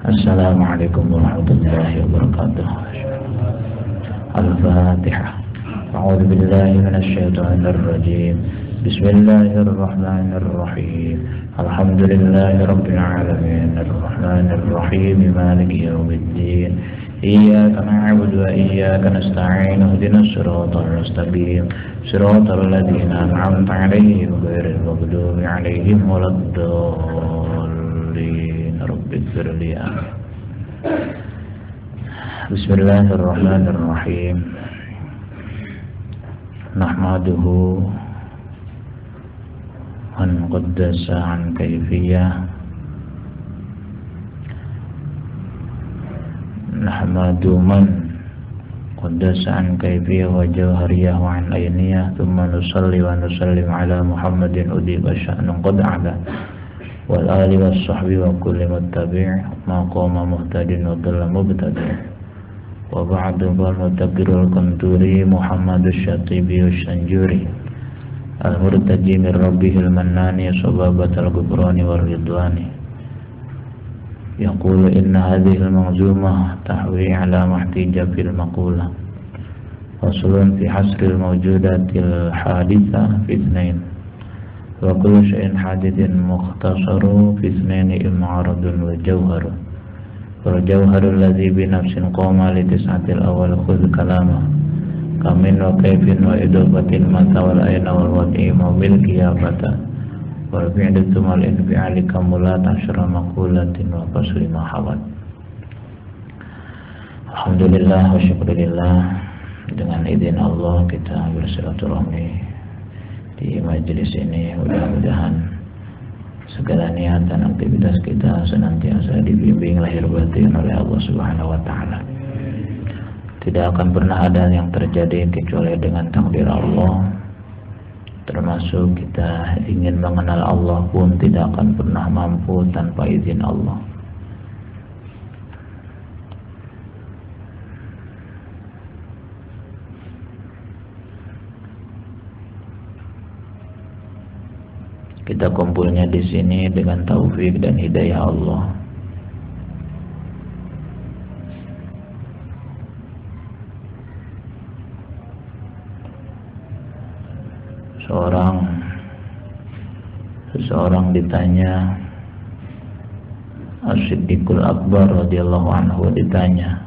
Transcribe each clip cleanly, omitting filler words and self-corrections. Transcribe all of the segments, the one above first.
Assalamualaikum warahmatullahi wabarakatuh. Al-Fatihah. A'udzu billahi minasyaitonir rajim. Bismillahirrahmanirrahim. Alhamdulillahirabbil alamin. Arrahmanir rahim. Maliki yaumiddin. Iyyaka na'budu wa iyyaka nasta'in. Ihdinas siratal mustaqim. Siratal ladzina an'amta 'alaihim ghairil maghdubi 'alaihim waladdallin. Rabbighfir li. Bismillahirrahmanirrahim. Nahmaduhu wa naqaddasa an kaifiyah. Nahmadu man qaddasa an kaifiyah wa jawhariyah wa an ayniyah. Thumma nusalli wa nusallim ala Muhammadin udiba sya'nun qad a'la wal ali was sahbi wa kulli muttabi' ma qama muhtadin wa dhalla mubtadi'. Wa ba'du qal mutakbirul qanturi Muhammadus syatibi usyanjuri al-murtaji min rabbihil mannani sababatal gufrani war ridwani. Yaqulu inna hadhil manzumah tahwi ala mahtija fil maqula faslun fi hasril mawjudatil haditha fi ithnain wa kullu syai'in hadithin mukhtasaru fi ithnaini im'aradun wa jawharun wal jawharul ladzi bi nafsin qama li tis'atil awal khudh kalama kamin wa kaifin wa idafatin mata wal ayna wal wadi'i wa milki yabata wal fi'latu mal infi'ali kamulat asyra maqulatin wa fasli mahawat. Alhamdulillah wa syukurillah, dengan izin Allah kita bersilaturahmi di majelis ini. Mudah-mudahan segala niat dan aktivitas kita senantiasa dibimbing lahir batin oleh Allah Subhanahu wa taala. Tidak akan pernah ada yang terjadi kecuali dengan takdir Allah. Termasuk kita ingin mengenal Allah pun tidak akan pernah mampu tanpa izin Allah. Kita kumpulnya di sini dengan taufik dan hidayah Allah. Seseorang ditanya, As-Siddiqul Akbar radhiyallahu anhu ditanya,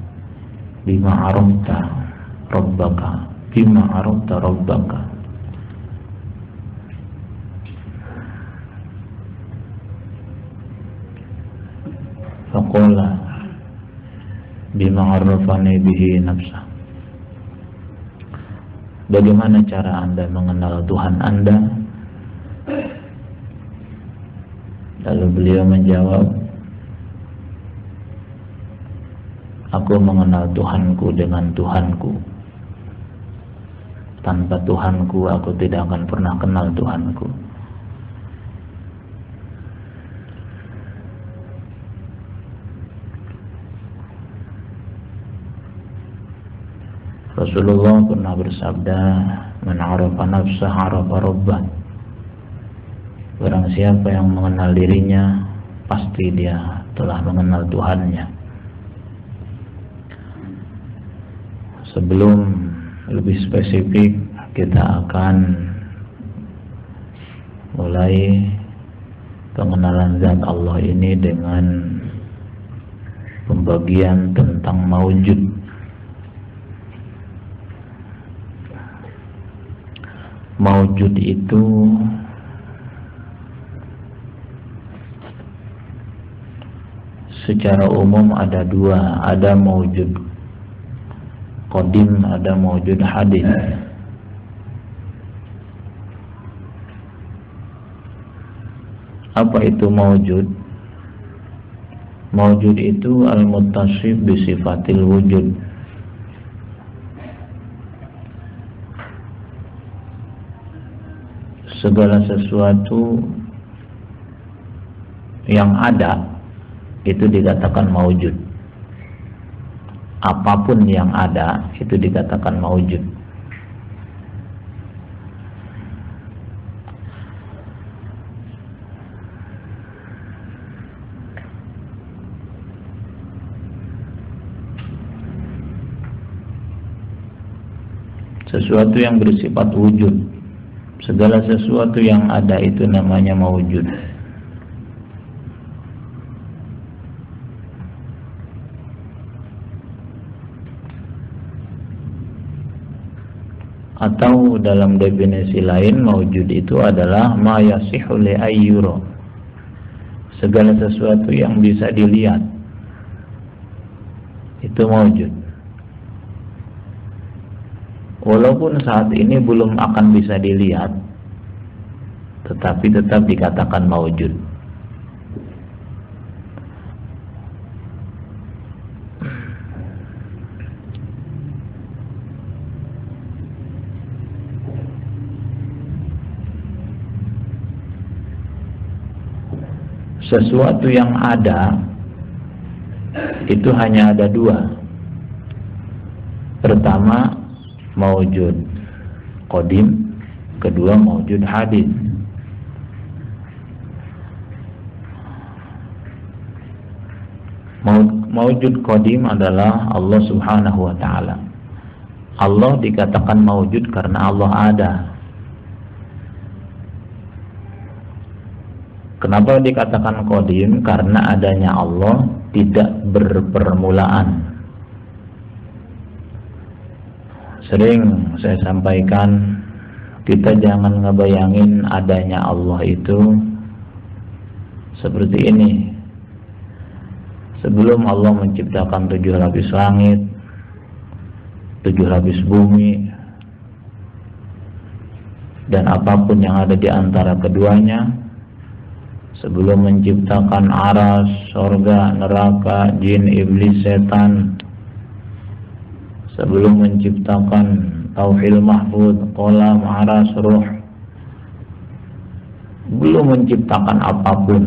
bima arafta rabbaka, bima arafta rabbaka. Faqala bima arrafani bihi nafsa. Bagaimana cara Anda mengenal Tuhan Anda? Lalu beliau menjawab, aku mengenal Tuhanku dengan Tuhanku. Tanpa Tuhanku aku tidak akan pernah kenal Tuhanku. Rasulullah pernah bersabda, man arafa nafsah arafa rabbah. Barang siapa yang mengenal dirinya, pasti dia telah mengenal Tuhannya. Sebelum lebih spesifik, kita akan mulai pengenalan zat Allah ini dengan pembagian tentang maujud. Maujud itu secara umum ada dua, ada maujud qadim, ada maujud hadis. Apa itu maujud? Maujud itu al-muttasif bi sifatil wujud. Segala sesuatu yang ada itu dikatakan maujud. Apapun yang ada itu dikatakan maujud. sesuatu yang bersifat wujud. Segala sesuatu yang ada itu namanya maujud. Atau dalam definisi lain, maujud itu adalah ma yasihu li ayyura, segala sesuatu yang bisa dilihat itu maujud. Walaupun saat ini belum akan bisa dilihat, tetapi tetap dikatakan maujud. Sesuatu yang ada itu hanya ada dua. Pertama, maujud qadim, kedua maujud hadis. Maujud qadim adalah Allah Subhanahu wa ta'ala. Allah dikatakan maujud karena Allah ada. Kenapa dikatakan qadim? Karena adanya Allah tidak berpermulaan. Sering saya sampaikan, kita jangan ngebayangin adanya Allah itu seperti ini. Sebelum Allah menciptakan 7 lapis langit, 7 lapis bumi, dan apapun yang ada di antara keduanya, sebelum menciptakan aras, surga, neraka, jin, iblis, setan, sebelum menciptakan tauhil mahfud, qalam, aras, ruh, belum menciptakan apapun,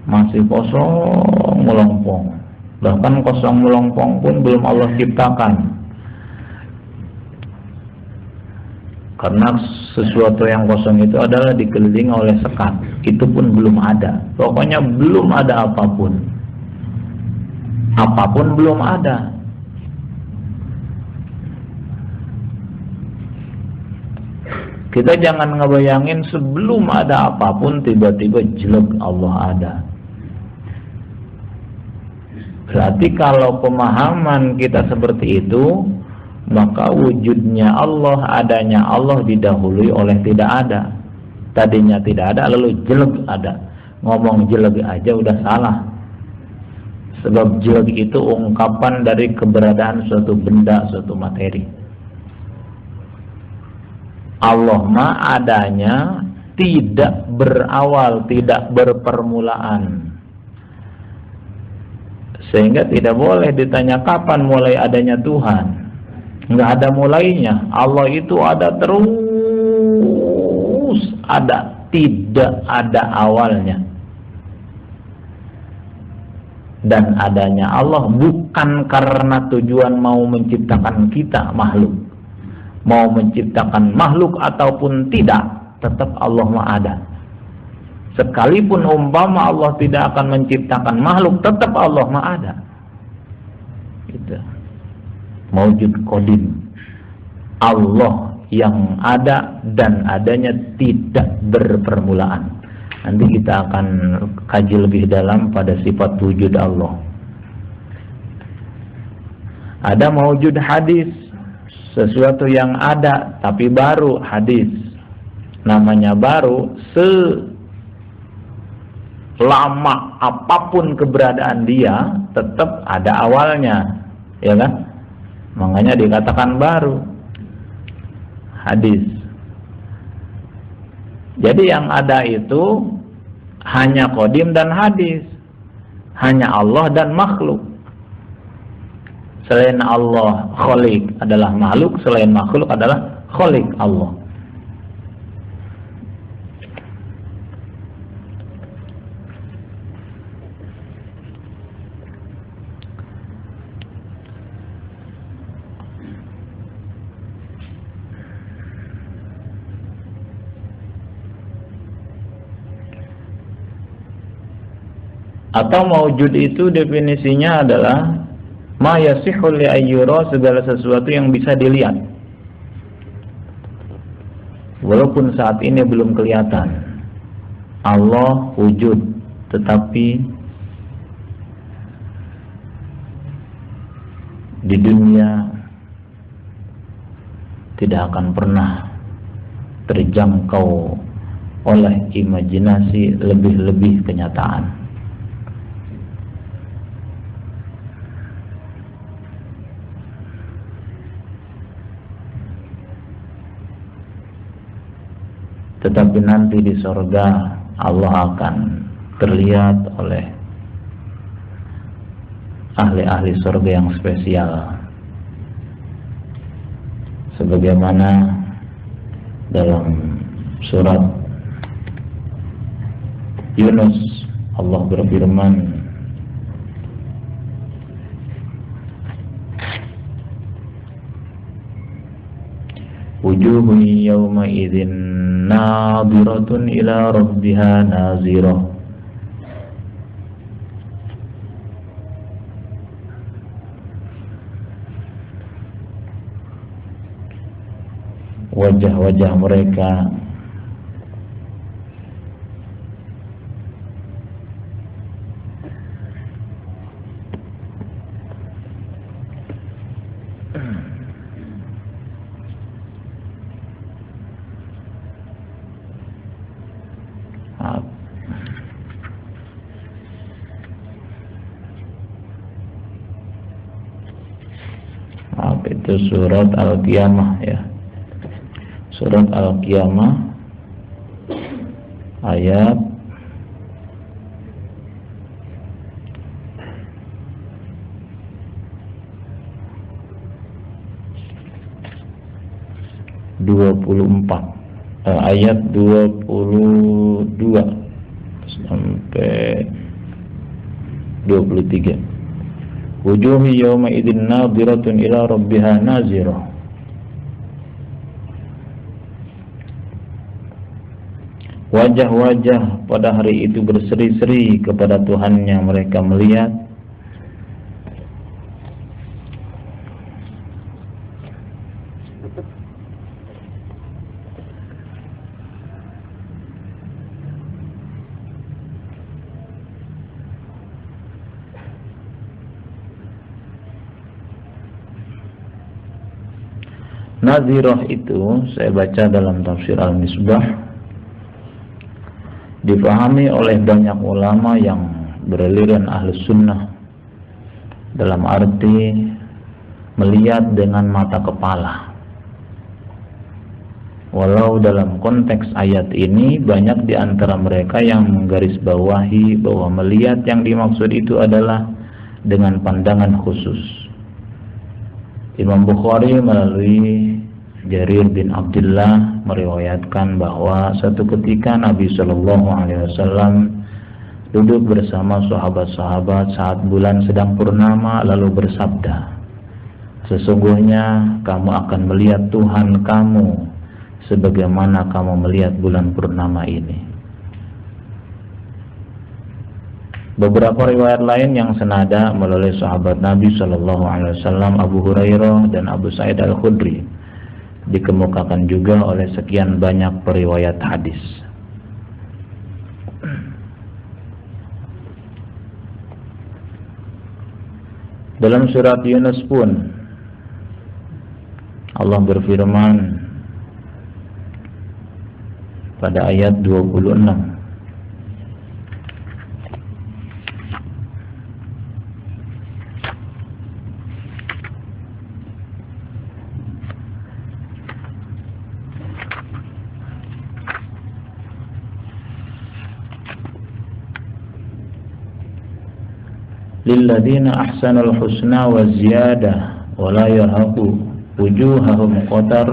masih kosong melompong. Bahkan kosong melompong pun belum Allah ciptakan, karena sesuatu yang kosong itu adalah dikelilingi oleh sekat. Itu pun belum ada. Pokoknya belum ada apapun. Apapun belum ada. Kita jangan ngebayangin sebelum ada apapun tiba-tiba jelek Allah ada. Berarti kalau pemahaman kita seperti itu, maka wujudnya Allah, adanya Allah didahului oleh tidak ada. Tadinya tidak ada, lalu jelek ada. Ngomong jelek aja udah salah. Sebab jelek itu ungkapan dari keberadaan suatu benda, suatu materi. Allah mah adanya tidak berawal, tidak berpermulaan. Sehingga tidak boleh ditanya kapan mulai adanya Tuhan. Nggak ada mulainya. Allah itu ada terus ada, tidak ada awalnya. Dan adanya Allah bukan karena tujuan mau menciptakan kita makhluk. Mau menciptakan makhluk ataupun tidak, tetap Allah mah ada. Sekalipun umpama Allah tidak akan menciptakan makhluk, tetap Allah mah ada. Gitu. Maujud qadim, Allah yang ada dan adanya tidak berpermulaan. Nanti kita akan kaji lebih dalam pada sifat wujud Allah. Ada maujud hadis, sesuatu yang ada tapi baru. Hadis namanya baru, selama apapun keberadaan dia tetap ada awalnya, ya kan? Makanya dikatakan baru hadis. Jadi yang ada itu hanya qadim dan hadis, hanya Allah dan makhluk. Selain Allah khaliq adalah makhluk, selain makhluk adalah khaliq Allah. Atau maujud itu definisinya adalah Ma yasihhu li ayyura, segala sesuatu yang bisa dilihat. Walaupun saat ini belum kelihatan Allah wujud, tetapi di dunia tidak akan pernah terjangkau oleh imajinasi, lebih-lebih kenyataan. Tetapi nanti di sorga Allah akan terlihat oleh ahli-ahli surga yang spesial, sebagaimana dalam surat Yunus Allah berfirman, wujuhun yawma idzin nadiratun ila rabbiha nazirah. Wajah-wajah mereka itu surat Al-Qiyamah ya. Surat Al-Qiyamah ayat 24, ayat 22 sampai 23. Wujuhu yawma idzin nadiratun ila rabbiha nazirah. Wajah-wajah pada hari itu berseri-seri kepada Tuhannya, mereka melihat nazirah. Itu saya baca dalam tafsir Al-Misbah, difahami oleh banyak ulama yang beraliran Ahlus Sunnah dalam arti melihat dengan mata kepala. Walau dalam konteks ayat ini banyak di antara mereka yang menggarisbawahi bahwa melihat yang dimaksud itu adalah dengan pandangan khusus. Imam Bukhari melalui Jarir bin Abdullah meriwayatkan bahwa suatu ketika Nabi Shallallahu Alaihi Wasallam duduk bersama sahabat-sahabat saat bulan sedang purnama, lalu bersabda, sesungguhnya kamu akan melihat Tuhan kamu sebagaimana kamu melihat bulan purnama ini. Beberapa riwayat lain yang senada melalui sahabat Nabi Shallallahu Alaihi Wasallam Abu Hurairah dan Abu Sa'id Al-Khudri dikemukakan juga oleh sekian banyak periwayat hadis. Dalam surat Yunus pun Allah berfirman pada ayat 26, lilladzina ahsanul husna wa ziyadah wa la yarhaqu wujuhahum qatar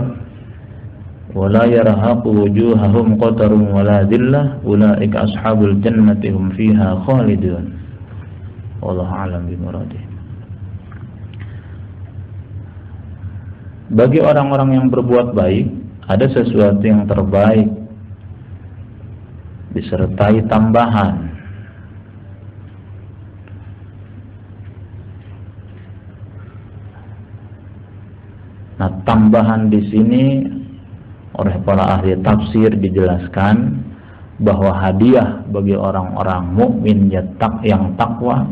wa la yarhaqu wujuhahum qatarun wa la dhillah ulaika ashabul jannati hum fiha khalidun. Wallahu a'lam bimuradi. Bagi orang-orang yang berbuat baik ada sesuatu yang terbaik disertai tambahan. Nah, tambahan di sini oleh para ahli tafsir dijelaskan bahwa hadiah bagi orang-orang mukmin yang takwa,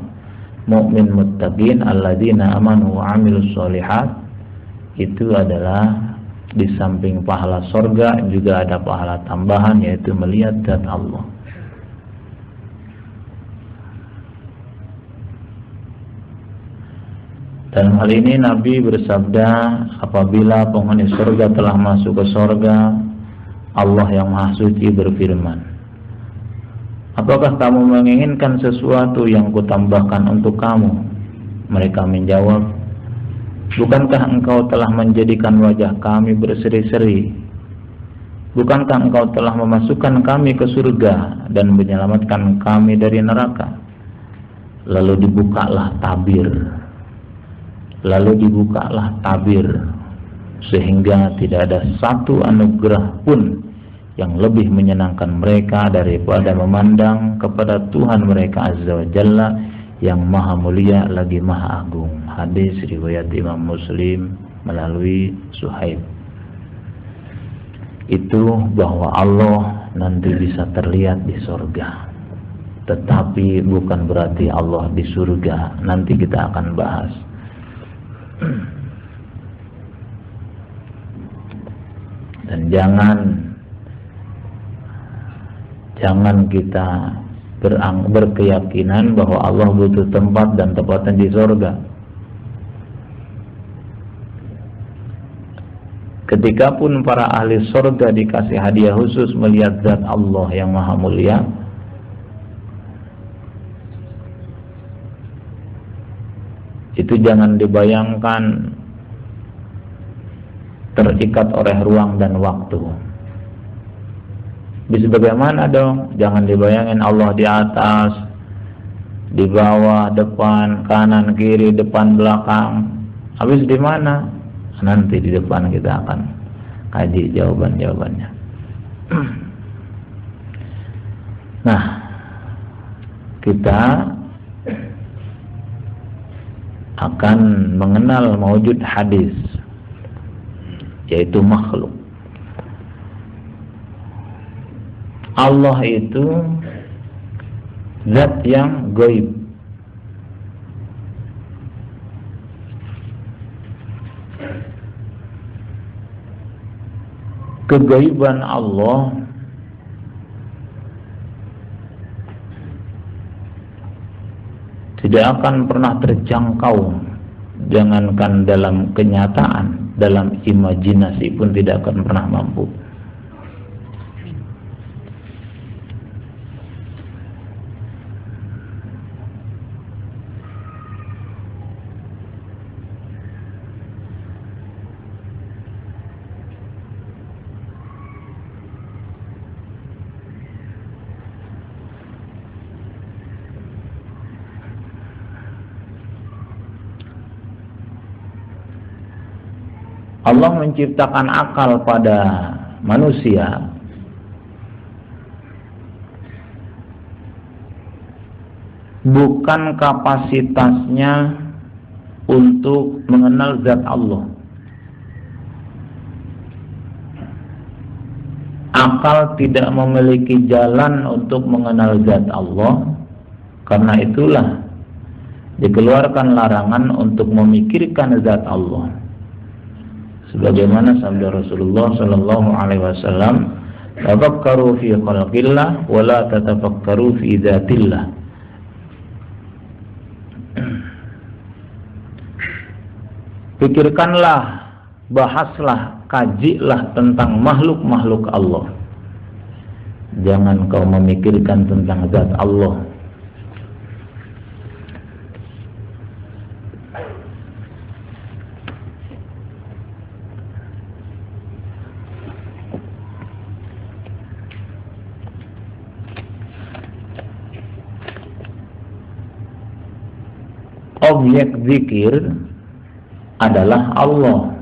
mukmin muttaqin alladzina amanu wa amilus sholihat, itu adalah di samping pahala surga juga ada pahala tambahan, yaitu melihat zat Allah. Dalam hal ini Nabi bersabda, apabila penghuni surga telah masuk ke surga, Allah yang Maha Suci berfirman, apakah kamu menginginkan sesuatu yang kutambahkan untuk kamu? Mereka menjawab, bukankah engkau telah menjadikan wajah kami berseri-seri? Bukankah engkau telah memasukkan kami ke surga dan menyelamatkan kami dari neraka? Lalu dibukalah tabir, sehingga tidak ada satu anugerah pun yang lebih menyenangkan mereka daripada memandang kepada Tuhan mereka Azza wa Jalla yang Maha Mulia lagi Maha Agung. Hadis riwayat Imam Muslim melalui Suhaib. Itu bahwa Allah nanti bisa terlihat di surga, tetapi bukan berarti Allah di surga. Nanti kita akan bahas. Dan jangan kita berkeyakinan bahwa Allah butuh tempat dan tempatnya di surga. Ketika pun para ahli surga dikasih hadiah khusus melihat zat Allah yang Maha Mulia, itu jangan dibayangkan terikat oleh ruang dan waktu. Bisa bagaimana dong? Jangan dibayangin Allah di atas, di bawah, depan, kanan, kiri, depan, belakang. Habis di mana? Nanti di depan kita akan kaji jawaban-jawabannya. Nah, kita akan mengenal maujud hadis, yaitu makhluk. Allah itu zat yang gaib. Kegaiban Allah tidak akan pernah terjangkau, jangankan dalam kenyataan, dalam imajinasi pun tidak akan pernah mampu. Allah menciptakan akal pada manusia bukan kapasitasnya untuk mengenal zat Allah. Akal tidak memiliki jalan untuk mengenal zat Allah. Karena itulah dikeluarkan larangan untuk memikirkan zat Allah. Sebagaimana sabda Rasulullah sallallahu alaihi wasallam, "Tafakkaru fi khalqillah wa la tatafakkaru fi dzatillah." Pikirkanlah, bahaslah, kajilah tentang makhluk-makhluk Allah. Jangan kau memikirkan tentang zat Allah. Objek zikir adalah Allah.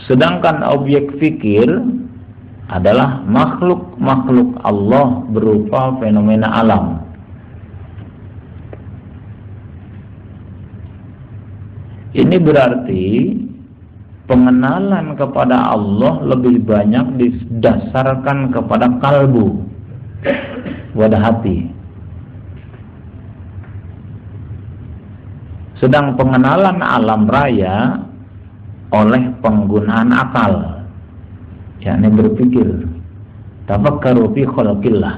Sedangkan objek fikir adalah makhluk-makhluk Allah berupa fenomena alam. Ini berarti pengenalan kepada Allah lebih banyak didasarkan kepada kalbu, pada hati. Sedang pengenalan alam raya oleh penggunaan akal, yakni berpikir. Tafakkaru fi khalqillah.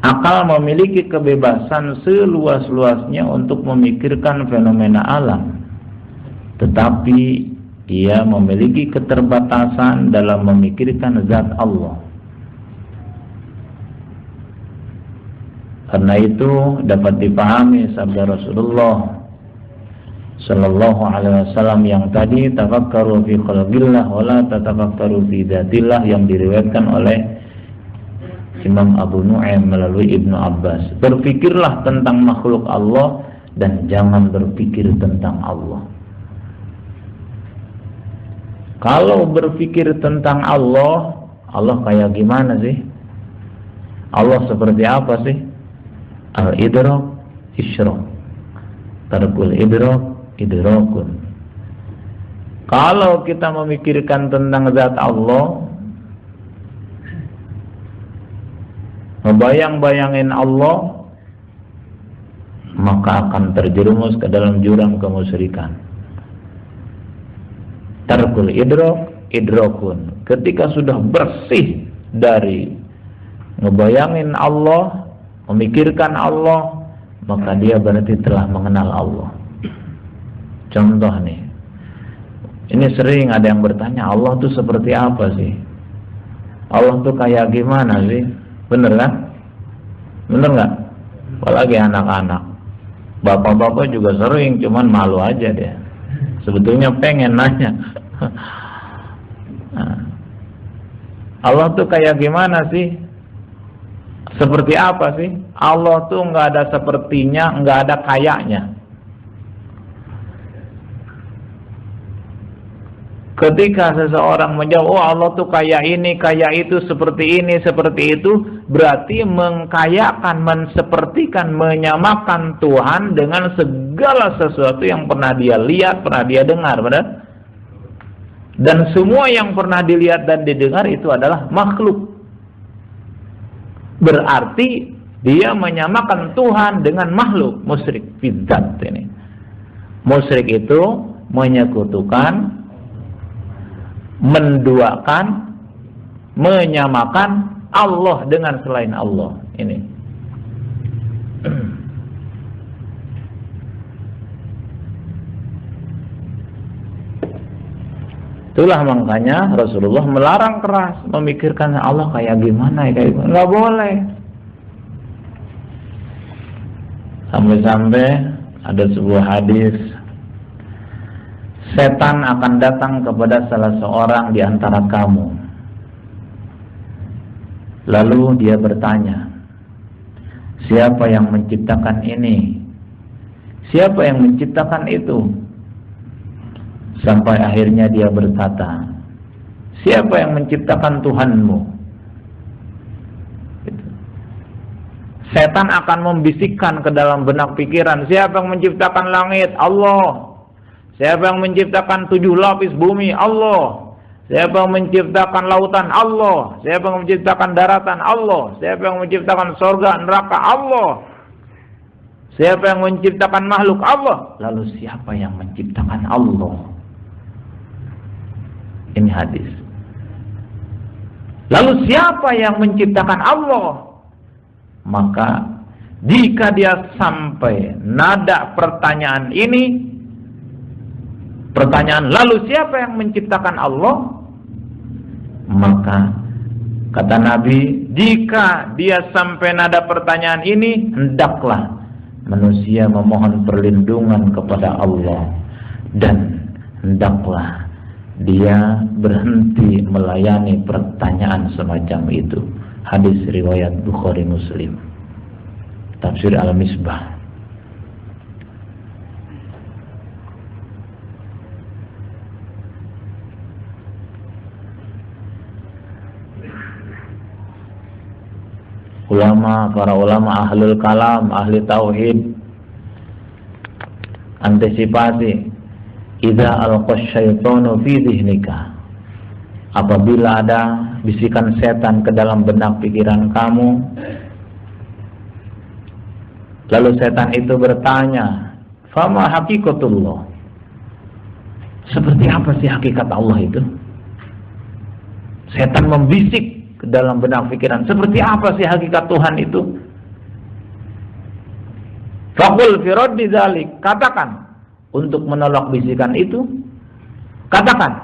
Akal memiliki kebebasan seluas-luasnya untuk memikirkan fenomena alam, tetapi ia memiliki keterbatasan dalam memikirkan zat Allah. Karena itu dapat dipahami sabda Rasulullah Sallallahu Alaihi Wasallam yang tadi, tafakkaru fi khalqillah wa la tatafakkaru fi dzatillah, yang diriwayatkan oleh Imam Abu Nu'aim melalui Ibnu Abbas. Berpikirlah tentang makhluk Allah dan jangan berpikir tentang Allah. Kalau berpikir tentang Allah, Allah kayak gimana sih? Allah seperti apa sih? Al-idrak, isyrak. Tarkul idrak, idrakun. Kalau kita memikirkan tentang zat Allah, ngebayang-bayangin Allah, maka akan terjerumus ke dalam jurang kemusyrikan. Tarkul idrak, idrakun. Ketika sudah bersih dari ngebayangin Allah, memikirkan Allah, maka dia berarti telah mengenal Allah. Contoh nih, ini sering ada yang bertanya, Allah itu seperti apa sih? Allah itu kayak gimana sih? Bener kan? Bener nggak? Apalagi anak-anak. Bapak-bapak juga sering, cuman malu aja dia. Sebetulnya pengen nanya. Nah, Allah tuh kayak gimana sih? Seperti apa sih? Allah tuh nggak ada sepertinya, nggak ada kayaknya. Ketika seseorang menjawab, oh Allah tuh kayak ini, kayak itu, seperti ini, seperti itu, berarti mengkayakan, mensepertikan, menyamakan Tuhan dengan segala sesuatu yang pernah dia lihat, pernah dia dengar, benar? Dan semua yang pernah dilihat dan didengar itu adalah makhluk. Berarti dia menyamakan Tuhan dengan makhluk. Musyrik fidzat ini. Musyrik itu menyekutukan, menduakan, menyamakan Allah dengan selain Allah. Ini. Itulah makanya Rasulullah melarang keras memikirkan Allah kayak gimana, nggak boleh. Sampai-sampai ada sebuah hadis, setan akan datang kepada salah seorang di antara kamu. Lalu dia bertanya, siapa yang menciptakan ini? Siapa yang menciptakan itu? Sampai akhirnya dia berkata, siapa yang menciptakan Tuhanmu? Setan akan membisikkan ke dalam benak pikiran, siapa yang menciptakan langit? Allah. Siapa yang menciptakan 7 lapis bumi? Allah. Siapa yang menciptakan lautan? Allah. Siapa yang menciptakan daratan? Allah. Siapa yang menciptakan surga, neraka? Allah. Siapa yang menciptakan makhluk? Allah. Lalu siapa yang menciptakan Allah? Ini hadis. Lalu siapa yang menciptakan Allah? Maka jika dia sampai nada pertanyaan ini, pertanyaan lalu siapa yang menciptakan Allah? Maka kata Nabi, jika dia sampai nada pertanyaan ini, hendaklah manusia memohon perlindungan kepada Allah dan hendaklah dia berhenti melayani pertanyaan semacam itu. Hadis riwayat Bukhari Muslim. Tafsir Al-Misbah. Para ulama ahlul kalam, ahli tauhid, Antisipasi. Idza alqasyaitanu fi dhihnika, apabila ada bisikan setan ke dalam benak pikiran kamu, lalu setan itu bertanya, fama haqiqatullah, seperti apa sih hakikat Allah itu? Setan membisik ke dalam benak pikiran, seperti apa sih hakikat Tuhan itu? Faqul fi raddi dzalik, katakan untuk menolak bisikan itu, katakan,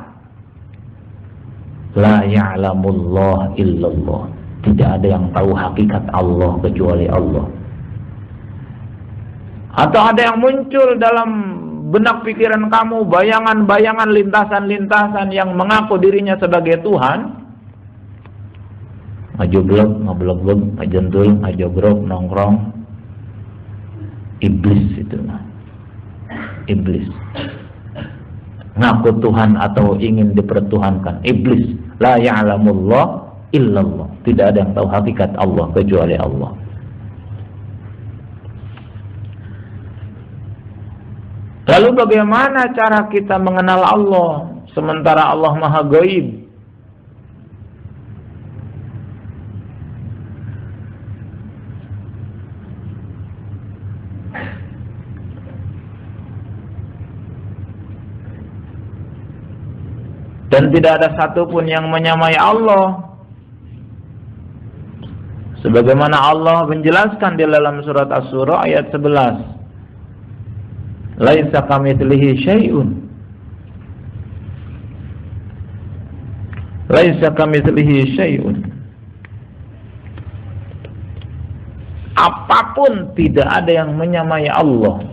la ya'lamullah illallah, tidak ada yang tahu hakikat Allah kecuali Allah. Atau ada yang muncul dalam benak pikiran kamu bayangan-bayangan, lintasan-lintasan yang mengaku dirinya sebagai Tuhan, ngajoblok, ngablok-blok, ngajentul, ngajogrok, nongkrong, iblis itu mah. Iblis ngaku Tuhan atau ingin dipertuhankan, iblis. La ya'lamullah illallah, tidak ada yang tahu hakikat Allah kecuali Allah. Lalu bagaimana cara kita mengenal Allah sementara Allah Maha Gaib? Dan tidak ada satupun yang menyamai Allah. Sebagaimana Allah menjelaskan di dalam surat Asy-Syura ayat 11. Laisa kamitslihi syai'un. Laisa kamitslihi syai'un. Apapun tidak ada yang menyamai Allah.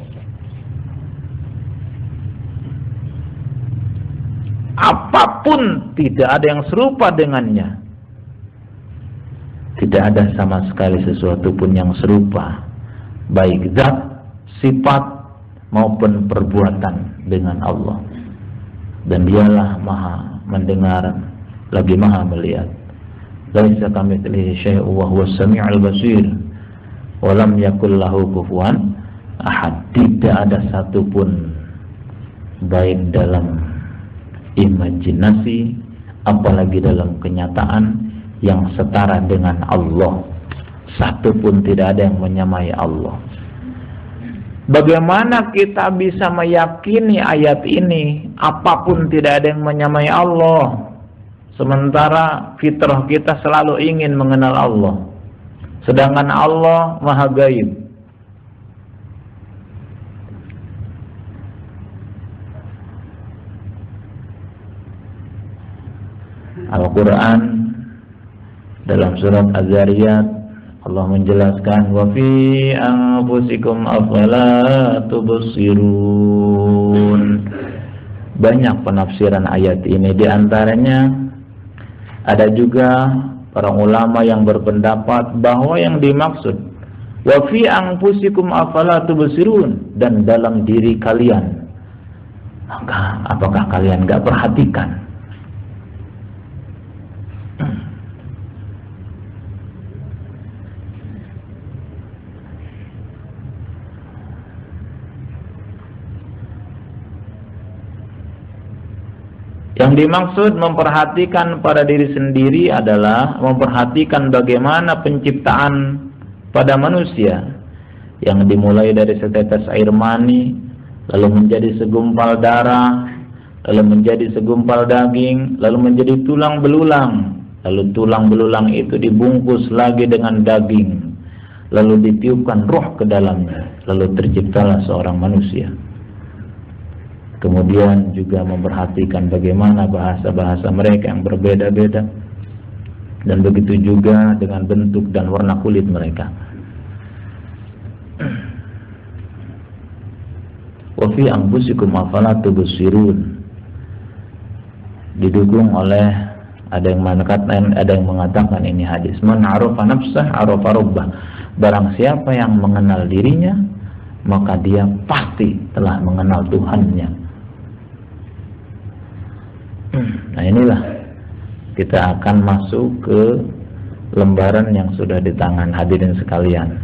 Apapun tidak ada yang serupa dengannya. Tidak ada sama sekali sesuatu pun yang serupa, baik zat, sifat maupun perbuatan dengan Allah. Dan dialah maha mendengar lagi maha melihat. Laisa kamitslihi syai'un wa huwas sami'ul basir. Wa lam yakul lahu kufuwan ahad. Tidak ada satupun baik dalam imajinasi apalagi dalam kenyataan yang setara dengan Allah. Satu pun tidak ada yang menyamai Allah. Bagaimana kita bisa meyakini ayat ini, apapun tidak ada yang menyamai Allah, sementara fitrah kita selalu ingin mengenal Allah, sedangkan Allah Maha Gaib. Al-Quran dalam surat Az-Zariyat Allah menjelaskan, wa fi anfusikum afala tubsirun. Banyak penafsiran ayat ini, di antaranya ada juga para ulama yang berpendapat bahwa yang dimaksud wa fi anfusikum afala tubsirun, dan dalam diri kalian, maka apakah kalian enggak perhatikan? Yang dimaksud memperhatikan pada diri sendiri adalah memperhatikan bagaimana penciptaan pada manusia, yang dimulai dari setetes air mani, lalu menjadi segumpal darah, lalu menjadi segumpal daging, lalu menjadi tulang belulang, lalu tulang belulang itu dibungkus lagi dengan daging, lalu ditiupkan ruh ke dalamnya, lalu terciptalah seorang manusia. Kemudian juga memperhatikan bagaimana bahasa-bahasa mereka yang berbeda-beda, dan begitu juga dengan bentuk dan warna kulit mereka. Wa fi anfusikum afala tubsirun, didukung oleh ada yang mengatakan ini hadis, man arafa nafsah arafa rabbah, barang siapa yang mengenal dirinya maka dia pasti telah mengenal Tuhannya. Nah, inilah kita akan masuk ke lembaran yang sudah di tangan hadirin sekalian.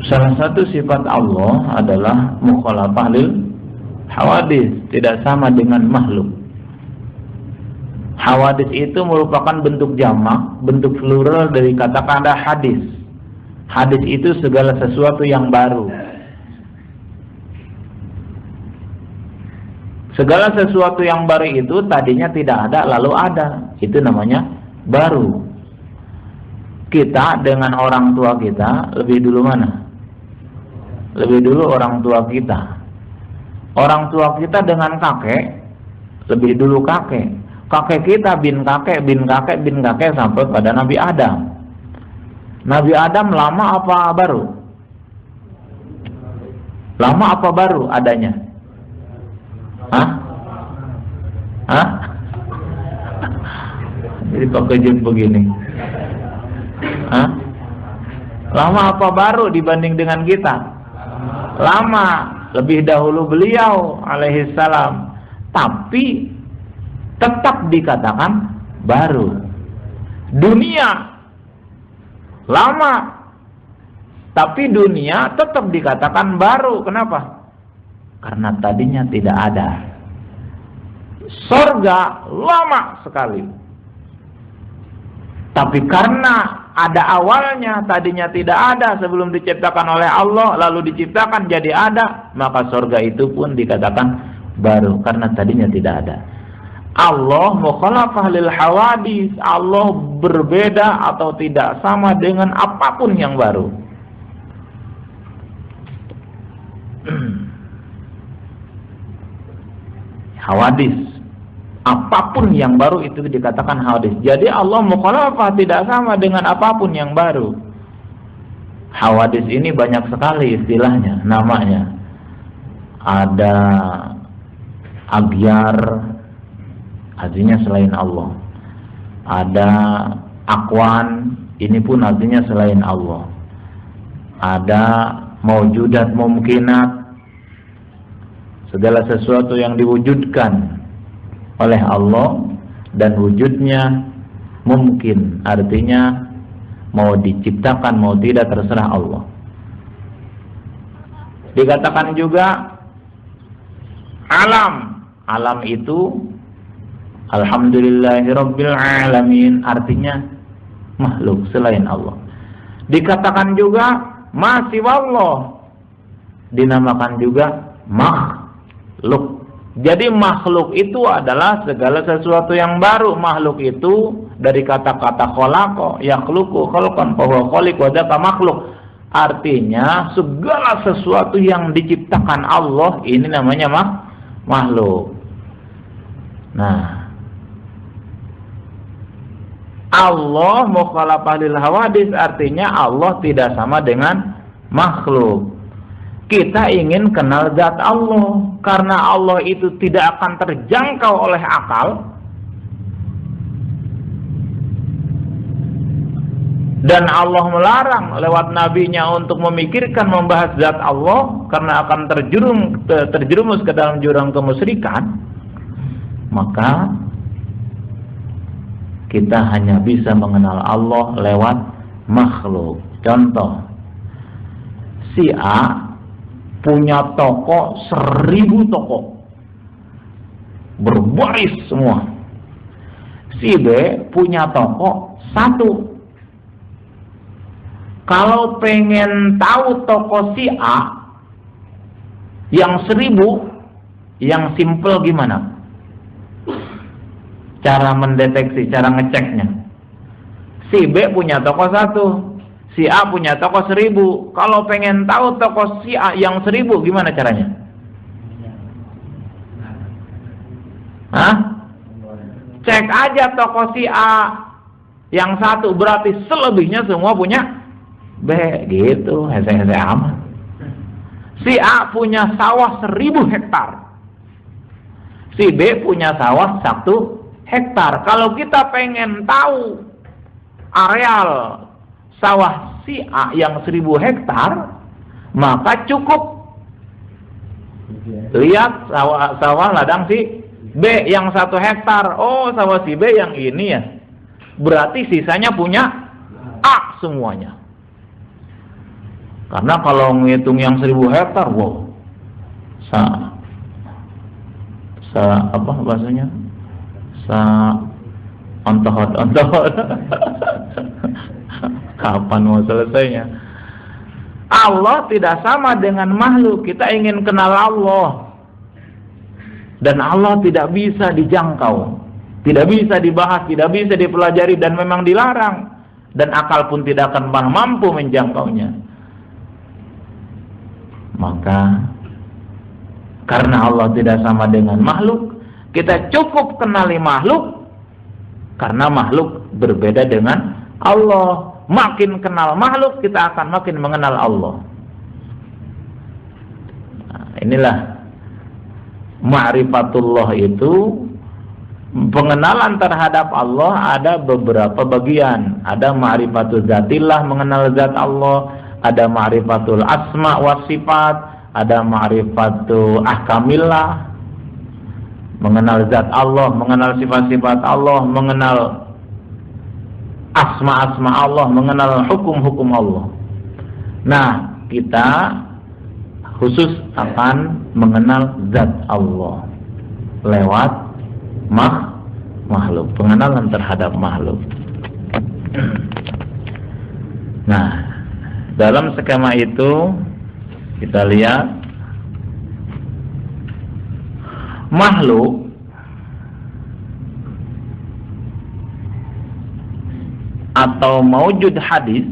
Salah satu sifat Allah adalah mukhalafah lil hawadis, tidak sama dengan makhluk. Hawadis itu merupakan bentuk jamak, bentuk plural dari kata-kata hadis. Hadis itu segala sesuatu yang baru. Segala sesuatu yang baru itu tadinya tidak ada lalu ada. Itu namanya baru. Kita dengan orang tua kita lebih dulu mana? Lebih dulu orang tua kita. Orang tua kita dengan kakek lebih dulu kakek. Kakek kita bin kakek bin kakek bin kakek sampai pada Nabi Adam. Nabi Adam lama apa baru? Lama apa baru adanya? Hah? Hah? Jadi pakai jet begini. Hah? Lama apa baru dibanding dengan kita? Lama, lebih dahulu beliau alaihissalam, tapi tetap dikatakan baru. Dunia lama, tapi dunia tetap dikatakan baru. Kenapa? Karena tadinya tidak ada. Surga lama sekali, tapi karena ada awalnya, tadinya tidak ada sebelum diciptakan oleh Allah, lalu diciptakan jadi ada, maka surga itu pun dikatakan baru karena tadinya tidak ada. Allah mukhalafah lil hawadis, Allah berbeda atau tidak sama dengan apapun yang baru. Hawadis, apapun yang baru itu dikatakan hawadis. Jadi Allah mukhalafah tidak sama dengan apapun yang baru. Hawadis ini banyak sekali istilahnya, namanya. Ada agyar, artinya selain Allah. Ada akwan, ini pun artinya selain Allah. Ada maujudat mumkinat, segala sesuatu yang diwujudkan oleh Allah dan wujudnya mungkin, artinya mau diciptakan mau tidak terserah Allah. Dikatakan juga alam, alam itu alhamdulillahirabbil alamin, artinya makhluk selain Allah. Dikatakan juga masih Allah, dinamakan juga makhluk. Jadi makhluk itu adalah segala sesuatu yang baru. Makhluk itu dari kata-kata khalaqa, yakhluqu khalqan fa huwa khaliq wa dzaka makhluk. Artinya segala sesuatu yang diciptakan Allah ini namanya makhluk. Nah, Allah mukhalafah lil hawadis, artinya Allah tidak sama dengan makhluk. Kita ingin kenal zat Allah, karena Allah itu tidak akan terjangkau oleh akal, dan Allah melarang lewat nabinya untuk memikirkan membahas zat Allah karena akan terjerumus ke dalam jurang kemusyrikan. Maka kita hanya bisa mengenal Allah lewat makhluk. Contoh, si A punya toko 1000 toko, berbaris semua. Si B punya toko 1. Kalau pengen tahu toko si A yang 1000, yang simple gimana cara mendeteksi, cara ngeceknya? Si B punya toko 1, si A punya toko 1000. Kalau pengen tahu toko si A yang 1000, gimana caranya? Hah? Cek aja toko si A yang 1, berarti selebihnya semua punya B. Gitu, hese-hese amat. Si A punya sawah 1000 hektar, si B punya sawah 1 hektar. Kalau kita pengen tahu areal sawah si A yang 1000 hektar, maka cukup lihat sawah ladang si B yang 1 hektar. Oh, sawah si B yang ini ya, berarti sisanya punya A semuanya. Karena kalau ngitung yang 1000 hektar, wow, apa bahasanya? Ontahot. Kapan mau selesainya? Allah tidak sama dengan makhluk. Kita ingin kenal Allah, dan Allah tidak bisa dijangkau, tidak bisa dibahas, tidak bisa dipelajari, dan memang dilarang, dan akal pun tidak akan mampu menjangkaunya. Maka karena Allah tidak sama dengan makhluk, kita cukup kenali makhluk, karena makhluk berbeda dengan Allah. Makin kenal makhluk, kita akan makin mengenal Allah. Nah, inilah ma'rifatullah itu. Pengenalan terhadap Allah ada beberapa bagian. Ada ma'rifatul zatillah, mengenal zat Allah. Ada ma'rifatul asma wa sifat. Ada ma'rifatul ahkamillah, mengenal zat Allah, mengenal sifat-sifat Allah, mengenal asma-asma Allah, mengenal hukum-hukum Allah. Nah, kita khusus akan mengenal zat Allah lewat makhluk, pengenalan terhadap makhluk. Nah, dalam skema itu kita lihat makhluk atau maujud hadis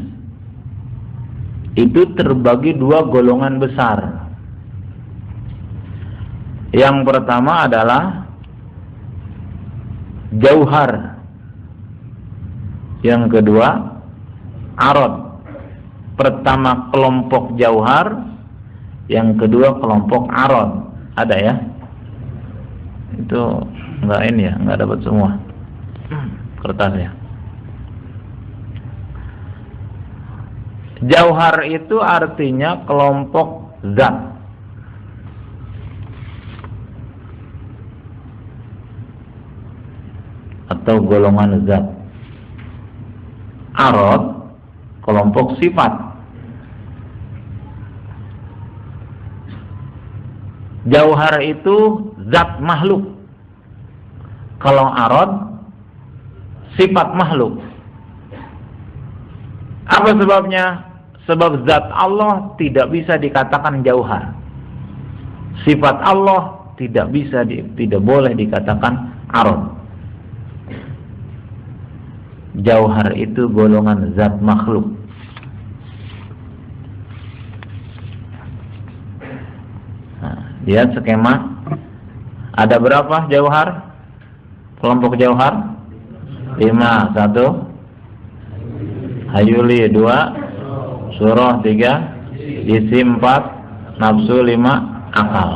itu terbagi dua golongan besar. Yang pertama adalah jauhar, yang kedua arad. Pertama kelompok jauhar, yang kedua kelompok arad. Ada ya? Itu enggak ini ya, enggak dapat semua kertasnya. Jauhar itu artinya kelompok zat. Atau golongan zat. Arad kelompok sifat. Jauhar itu zat makhluk. Kalau arad sifat makhluk. Apa sebabnya? Sebab zat Allah tidak bisa dikatakan jauhar. Sifat Allah tidak boleh dikatakan arad. Jauhar itu golongan zat makhluk. Lihat skema. Ada berapa jauhar? Kelompok jauhar? 5. 1 hayuli, 2 surah, 3 jisim, 4 nafsu, 5 akal.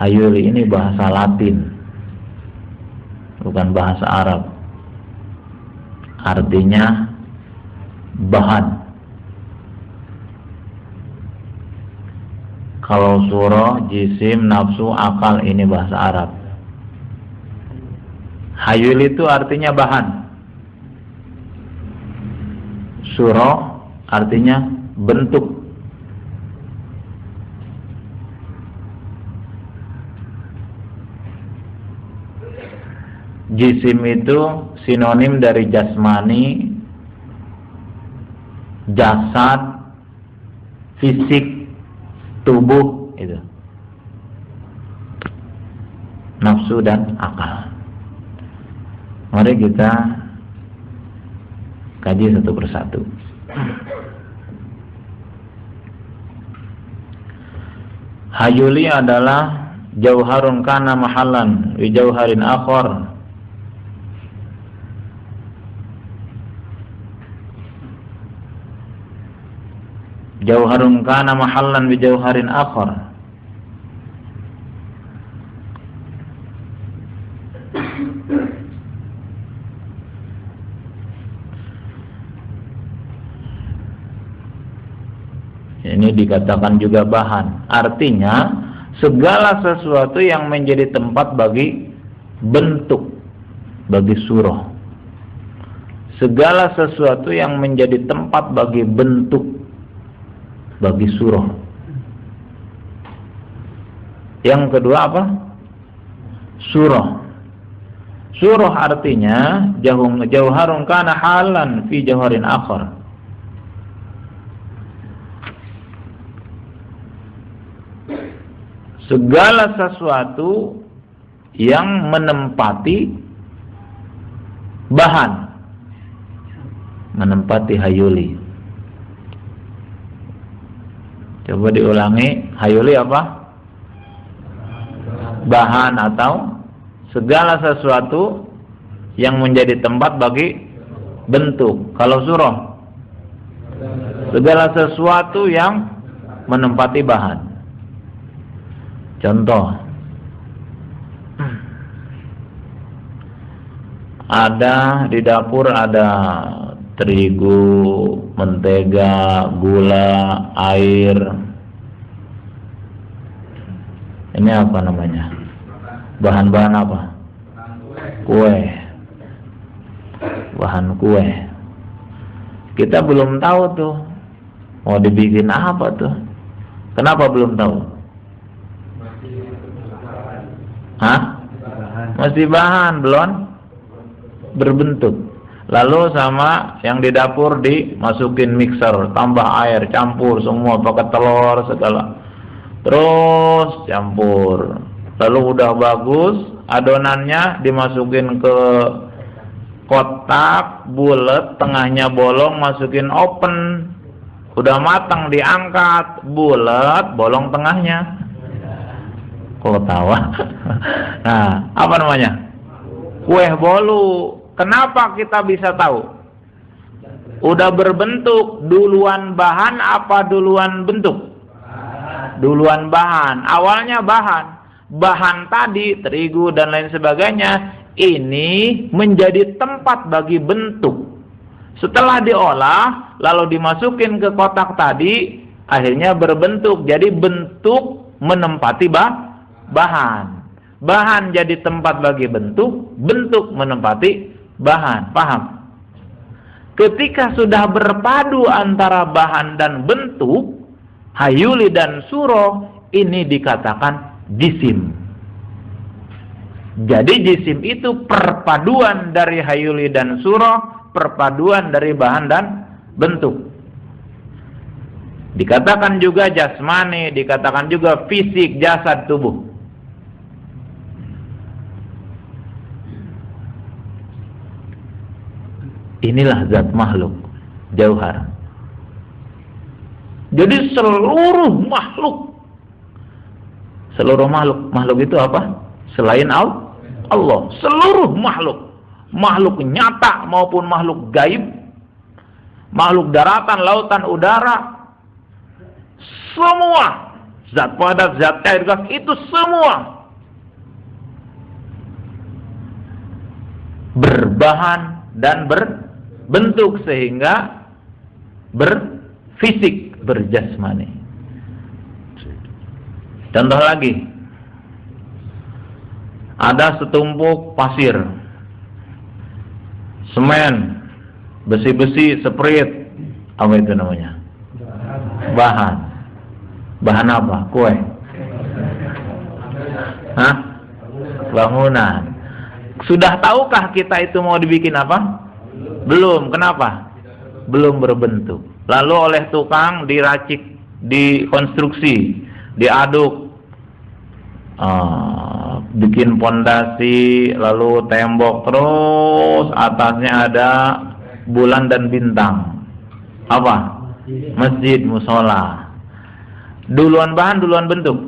Hayuli ini bahasa Latin, bukan bahasa Arab. Artinya bahan. Kalau surah, jisim, nafsu, akal ini bahasa Arab. Hayul itu artinya bahan. Surah artinya bentuk. Jisim itu sinonim dari jasmani, jasad, fisik, tubuh itu. Nafsu dan akal. Mari kita kaji satu persatu. Hayuli adalah jauharun kana mahallan wi jauharin akhar. Jauharun kana mahallan bi jauharin akhar. Ini dikatakan juga bahan. Artinya segala sesuatu yang menjadi tempat bagi bentuk, bagi surah. segala sesuatu yang menjadi tempat bagi bentuk, bagi surah. Yang kedua apa? Surah. Surah artinya jauharun kana halan fi jawharin akhar. Segala sesuatu yang menempati bahan, menempati hayuli. Coba diulangi, hayuli apa? Bahan atau segala sesuatu yang menjadi tempat bagi bentuk. Kalau surah, segala sesuatu yang menempati bahan. Contoh, ada di dapur ada terigu, mentega, gula, air. Ini apa namanya? Bahan-bahan apa? Kue. Bahan kue. Kita belum tahu tuh mau dibikin apa tuh. Kenapa belum tahu? Hah? Masih bahan, belum berbentuk. Lalu sama yang di dapur dimasukin mixer, tambah air, campur semua pakai telur segala. Terus campur. Lalu udah bagus, adonannya dimasukin ke kotak bulat, tengahnya bolong, masukin oven. Udah matang diangkat, bulat, bolong tengahnya. Kok tawa? Nah, apa namanya? Kue bolu. Kenapa kita bisa tahu? Udah berbentuk, duluan bahan apa duluan bentuk? Duluan bahan. Awalnya bahan. Bahan tadi, terigu dan lain sebagainya, ini menjadi tempat bagi bentuk. Setelah diolah, lalu dimasukin ke kotak tadi, akhirnya berbentuk. Jadi bentuk menempati bahan. Bahan jadi tempat bagi bentuk, bentuk menempati bahan. Paham? Ketika sudah berpadu antara bahan dan bentuk, hayuli dan surah, ini dikatakan jisim. Jadi jisim itu perpaduan dari hayuli dan surah, perpaduan dari bahan dan bentuk. Dikatakan juga jasmani, dikatakan juga fisik, jasad, tubuh. Inilah zat makhluk, jauhar. Jadi seluruh makhluk itu apa? Selain Allah, seluruh makhluk nyata maupun makhluk gaib, makhluk daratan, lautan, udara, semua zat padat, zat air, gas, itu semua berbahan dan berbentuk sehingga berfisik, berjasmani. Contoh lagi, ada setumpuk pasir, semen, besi-besi, sprit, apa itu namanya? Bahan. Bahan apa? Kue. Hah? Bangunan. Sudah tahukah kita itu mau dibikin apa? Belum. Kenapa? Belum berbentuk. Lalu oleh tukang diracik, dikonstruksi, diaduk, bikin pondasi, lalu tembok, terus atasnya ada bulan dan bintang. Apa? Masjid, musola. Duluan bahan, duluan bentuk.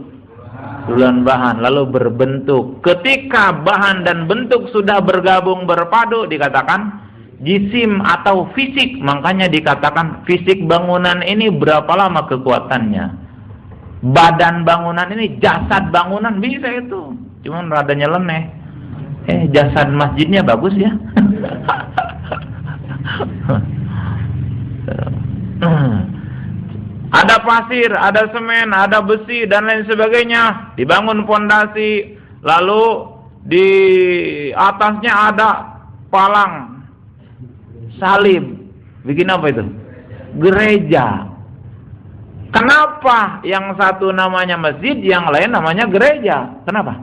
Duluan bahan, lalu berbentuk. Ketika bahan dan bentuk sudah bergabung, berpadu, dikatakan jisim atau fisik. Makanya dikatakan fisik bangunan ini berapa lama kekuatannya. Badan bangunan ini, jasad bangunan bisa itu. Cuman rada nyeleneh. Jasad masjidnya bagus ya. Ada pasir, ada semen, ada besi dan lain sebagainya. Dibangun pondasi, lalu di atasnya ada palang salib. Bikin apa itu? Gereja. Kenapa yang satu namanya masjid, yang lain namanya gereja? Kenapa?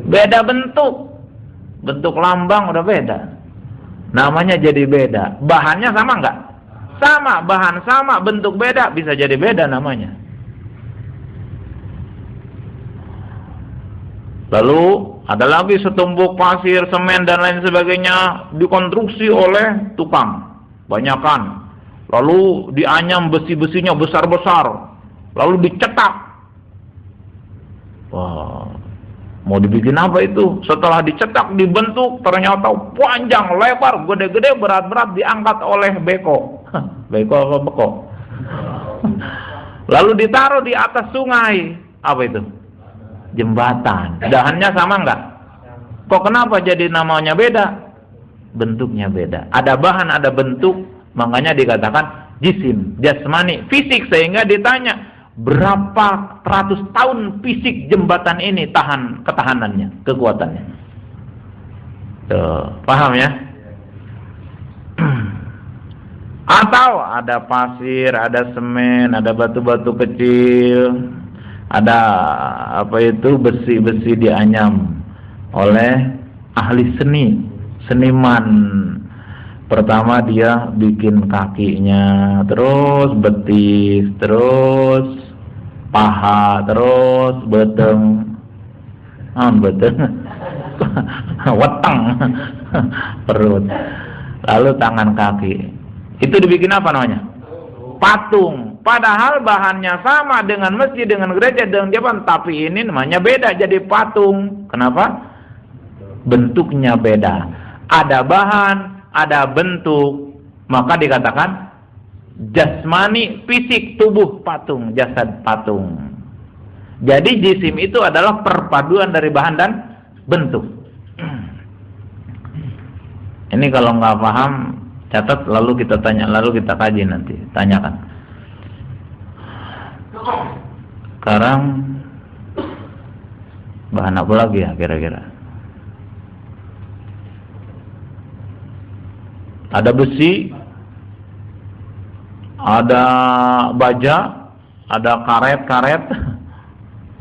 Beda bentuk. Bentuk lambang udah beda. Namanya jadi beda. Bahannya sama enggak? Sama, bahan sama, bentuk beda, bisa jadi beda namanya. Lalu ada lagi setumpuk pasir, semen dan lain sebagainya dikonstruksi oleh tukang, banyakan. Lalu dianyam besi-besinya besar-besar, lalu dicetak. Wah, mau dibikin apa itu? Setelah dicetak, dibentuk, ternyata panjang, lebar, gede-gede, berat-berat, diangkat oleh beko. Beko apa beko? Lalu ditaruh di atas sungai. Apa itu? Jembatan. Dahannya sama enggak? Kok kenapa jadi namanya beda? Bentuknya beda. Ada bahan, ada bentuk, makanya dikatakan jisim, jasmani, fisik. Sehingga ditanya, berapa ratus tahun fisik jembatan ini tahan, ketahanannya, kekuatannya. Tuh, paham ya? Atau ada pasir, ada semen, ada batu-batu kecil, ada apa itu, besi-besi dianyam oleh ahli seni, seniman. Pertama dia bikin kakinya, terus betis, terus paha, terus beteng, weteng, perut, lalu tangan kaki. Itu dibikin apa namanya? Patung. Padahal bahannya sama dengan masjid, dengan gereja, dengan jembatan, tapi ini namanya beda, jadi patung. Kenapa? Bentuknya beda. Ada bahan, ada bentuk, maka dikatakan jasmani, fisik, tubuh patung, jasad patung. Jadi jisim itu adalah perpaduan dari bahan dan bentuk. Ini kalau nggak paham, catat, lalu kita tanya, lalu kita kaji nanti, tanyakan. Sekarang bahan apa lagi ya kira-kira? Ada besi, ada baja, ada karet-karet,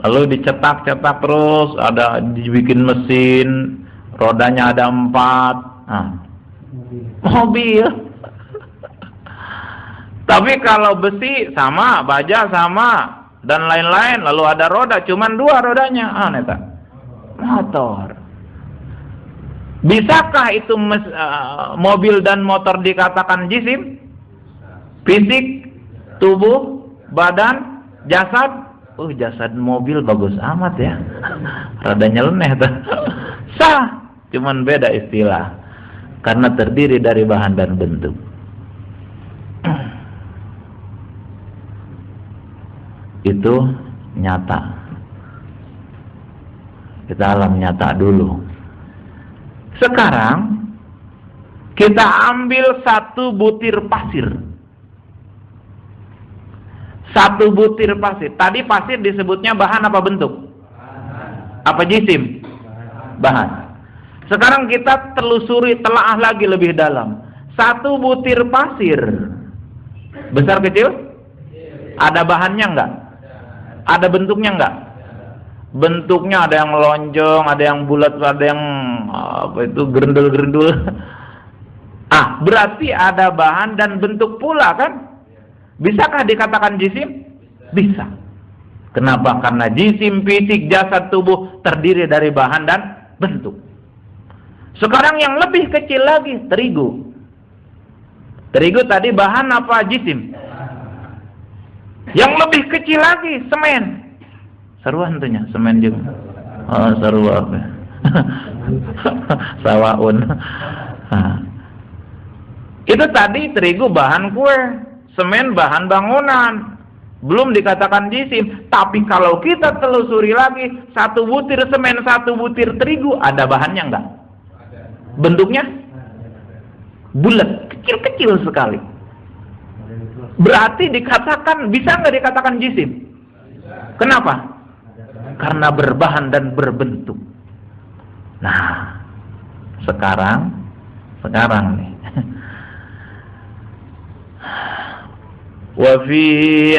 lalu dicetak-cetak terus, ada dibikin mesin, rodanya ada 4. Mobil. Tapi kalau besi sama, baja sama, dan lain-lain, lalu ada roda, cuman 2 rodanya, neta, motor. Bisakah itu mobil dan motor dikatakan jisim? Fisik, tubuh, badan, jasad? Jasad mobil bagus amat ya. Rada nyeleneh tuh. Sah, cuman beda istilah. Karena terdiri dari bahan dan bentuk. Itu nyata. Kita alam nyata dulu. Sekarang kita ambil 1 butir pasir. 1 butir pasir. Tadi pasir disebutnya bahan apa bentuk? Apa jisim? Bahan. Sekarang kita telusuri, telaah lagi lebih dalam. 1 butir pasir, besar kecil? Ada bahannya enggak? Ada bentuknya enggak? Bentuknya ada yang lonjong, ada yang bulat, ada yang apa itu, gerendul-gerendul. Berarti ada bahan dan bentuk pula kan? Bisakah dikatakan jisim? Bisa. Kenapa? Karena jisim, fisik, jasad, tubuh terdiri dari bahan dan bentuk. Sekarang yang lebih kecil lagi, terigu. Terigu tadi bahan apa jisim? Yang lebih kecil lagi, semen. Seruan tuhnya, semen juga. Seru apa? Sawaun. Itu tadi terigu bahan kue, semen bahan bangunan. Belum dikatakan jisim. Tapi kalau kita telusuri lagi, 1 butir semen, 1 butir terigu, ada bahannya enggak? Bentuknya bulat, kecil-kecil sekali. Berarti dikatakan, bisa nggak dikatakan jisim? Kenapa? Karena berbahan dan berbentuk. Nah, sekarang sekarang nih. Wa fi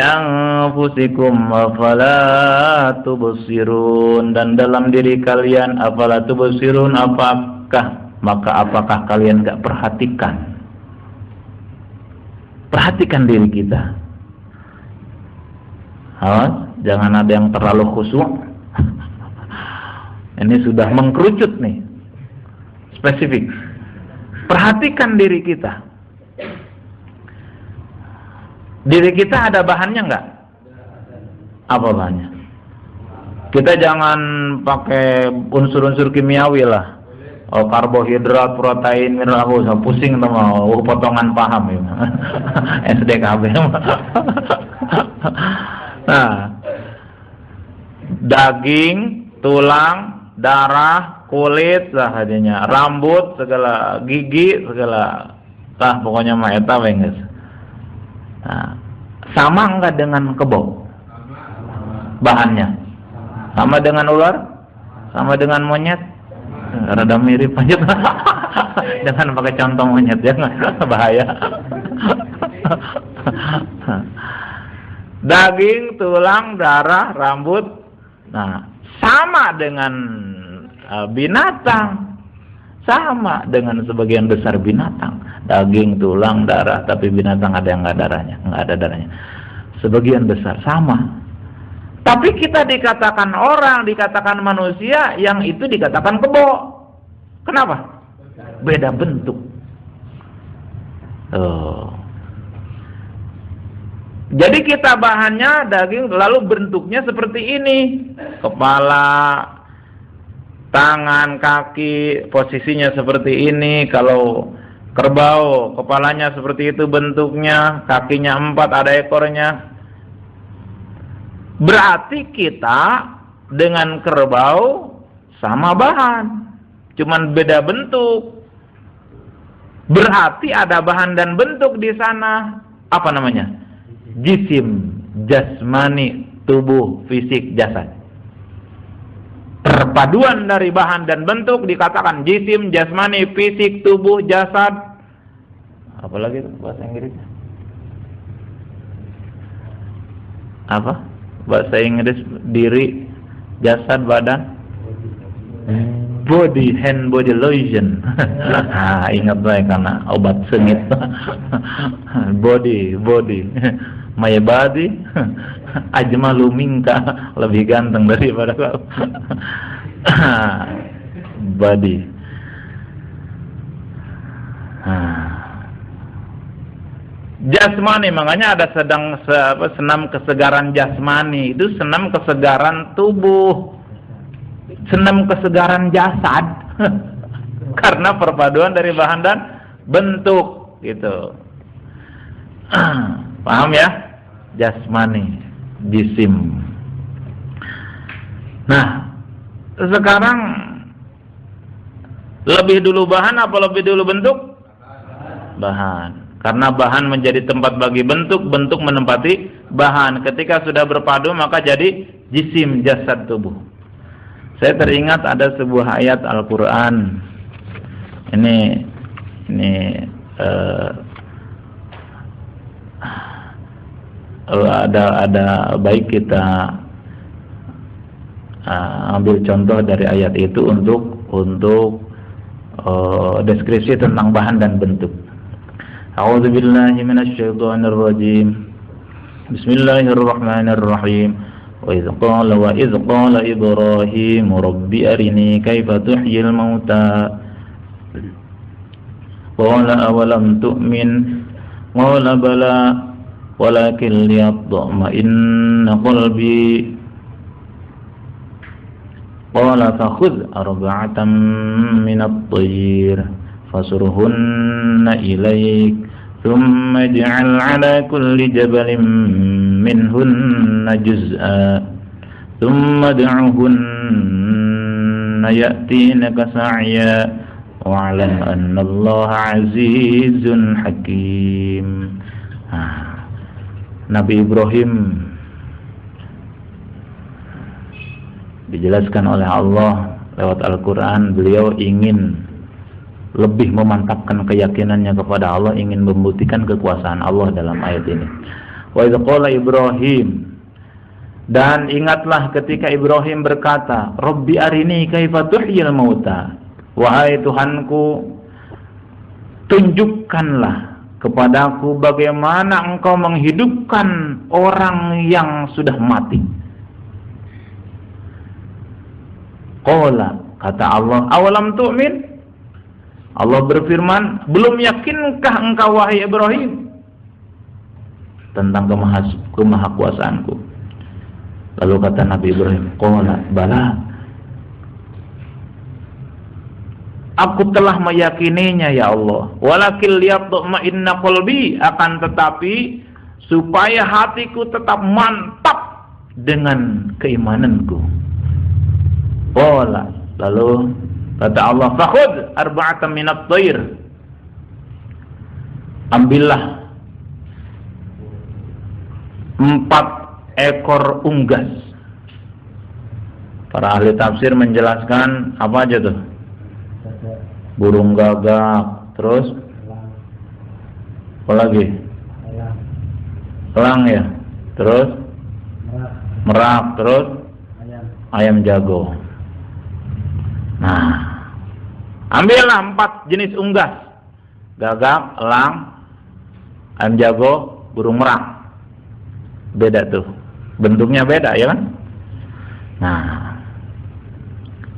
anfusikum afala tubsirun, dan dalam diri kalian afala tubsirun, apakah kalian enggak perhatikan? Perhatikan diri kita. Awas, jangan ada yang terlalu khusyuk. Ini sudah mengkerucut nih. Spesifik. Perhatikan diri kita. Diri kita ada bahannya enggak? Apa bahannya? Kita jangan pakai unsur-unsur kimiawi lah. Oh, karbohidrat, protein, mineral, usah pusing sama potongan paham ya. SDKB. Nah, daging, tulang, darah, kulit lah adanya, rambut, segala gigi, segala pokoknya mah eta we geus. Nah, sama enggak dengan kebo? Bahannya. Sama dengan ular? Sama dengan monyet? Rada mirip aja. Jangan pakai contoh monyet, jangan, bahaya. Daging, tulang, darah, rambut. Nah, sama dengan binatang. Sama dengan sebagian besar binatang. Daging, tulang, darah, tapi binatang ada yang enggak darahnya, enggak ada darahnya. Sebagian besar sama. Tapi kita dikatakan orang, dikatakan manusia, yang itu dikatakan kebo. Kenapa? Beda bentuk. Jadi kita bahannya daging, lalu bentuknya seperti ini. Kepala, tangan, kaki, posisinya seperti ini. Kalau kerbau, kepalanya seperti itu bentuknya, kakinya 4, ada ekornya. Berarti kita dengan kerbau sama bahan, cuman beda bentuk. Berarti ada bahan dan bentuk di sana. Apa namanya? Jisim, jasmani, tubuh, fisik, jasad. Perpaduan dari bahan dan bentuk dikatakan jisim, jasmani, fisik, tubuh, jasad. Apalagi itu bahasa Inggrisnya? Apa? Bahasa Inggris diri, jasad, badan, body, hand body lotion. Ingat saya karena obat sengit. body, my body, ajmalu minka, lebih ganteng daripada kau. Body. Jasmani, makanya ada senam kesegaran jasmani, itu senam kesegaran tubuh, senam kesegaran jasad, karena perpaduan dari bahan dan bentuk, gitu. Paham ya? Jasmani, jisim. Nah, sekarang lebih dulu bahan apa lebih dulu bentuk? Bahan. Karena bahan menjadi tempat bagi bentuk, bentuk menempati bahan. Ketika sudah berpadu maka jadi jisim, jasad, tubuh. Saya teringat ada sebuah ayat Al-Quran. Ini ada baik kita ambil contoh dari ayat itu untuk deskripsi tentang bahan dan bentuk. A'udzu billahi minasy syaithanir rajim. Bismillahirrahmanirrahim. Wa idz qala Ibrahim rabbi arini kaifa tuhyil mauta. Qala awalam tu'min? Qala bala walakin liyatma'inna qalbi. Qala fakhudh arba'atan minat tayr fasurhunna ilaik ثم اجعل على كل جبل منهن جزءا ثم ادعهن يأتينك سعيا واعلم أن الله عزيز حكيم. Nabi Ibrahim dijelaskan oleh Allah lewat Al-Quran, beliau ingin lebih memantapkan keyakinannya kepada Allah, ingin membuktikan kekuasaan Allah dalam ayat ini. Wa idz qala Ibrahim, dan ingatlah ketika Ibrahim berkata, Rabbi arini kaifa tuhyil mauta, wahai Tuhanku, tunjukkanlah kepadaku bagaimana engkau menghidupkan orang yang sudah mati. Qala, kata Allah, awalam tu'min? Allah berfirman, belum yakinkah engkau wahai Ibrahim tentang kemahakuasaanku? Lalu kata Nabi Ibrahim, qala bala, aku telah meyakininya ya Allah, walakin liyatma'inna qalbi, akan tetapi supaya hatiku tetap mantap dengan keimananku. Qala, lalu kata Allah, fakhudh arba'atan minat thair, ambillah 4 ekor unggas. Para ahli tafsir menjelaskan apa aja tuh? Burung gagak, terus apa lagi? Elang ya, terus merak, terus ayam jago. Nah, ambillah 4 jenis unggas: gagak, elang, ayam jago, burung merak. Beda tuh, bentuknya beda ya kan? Nah,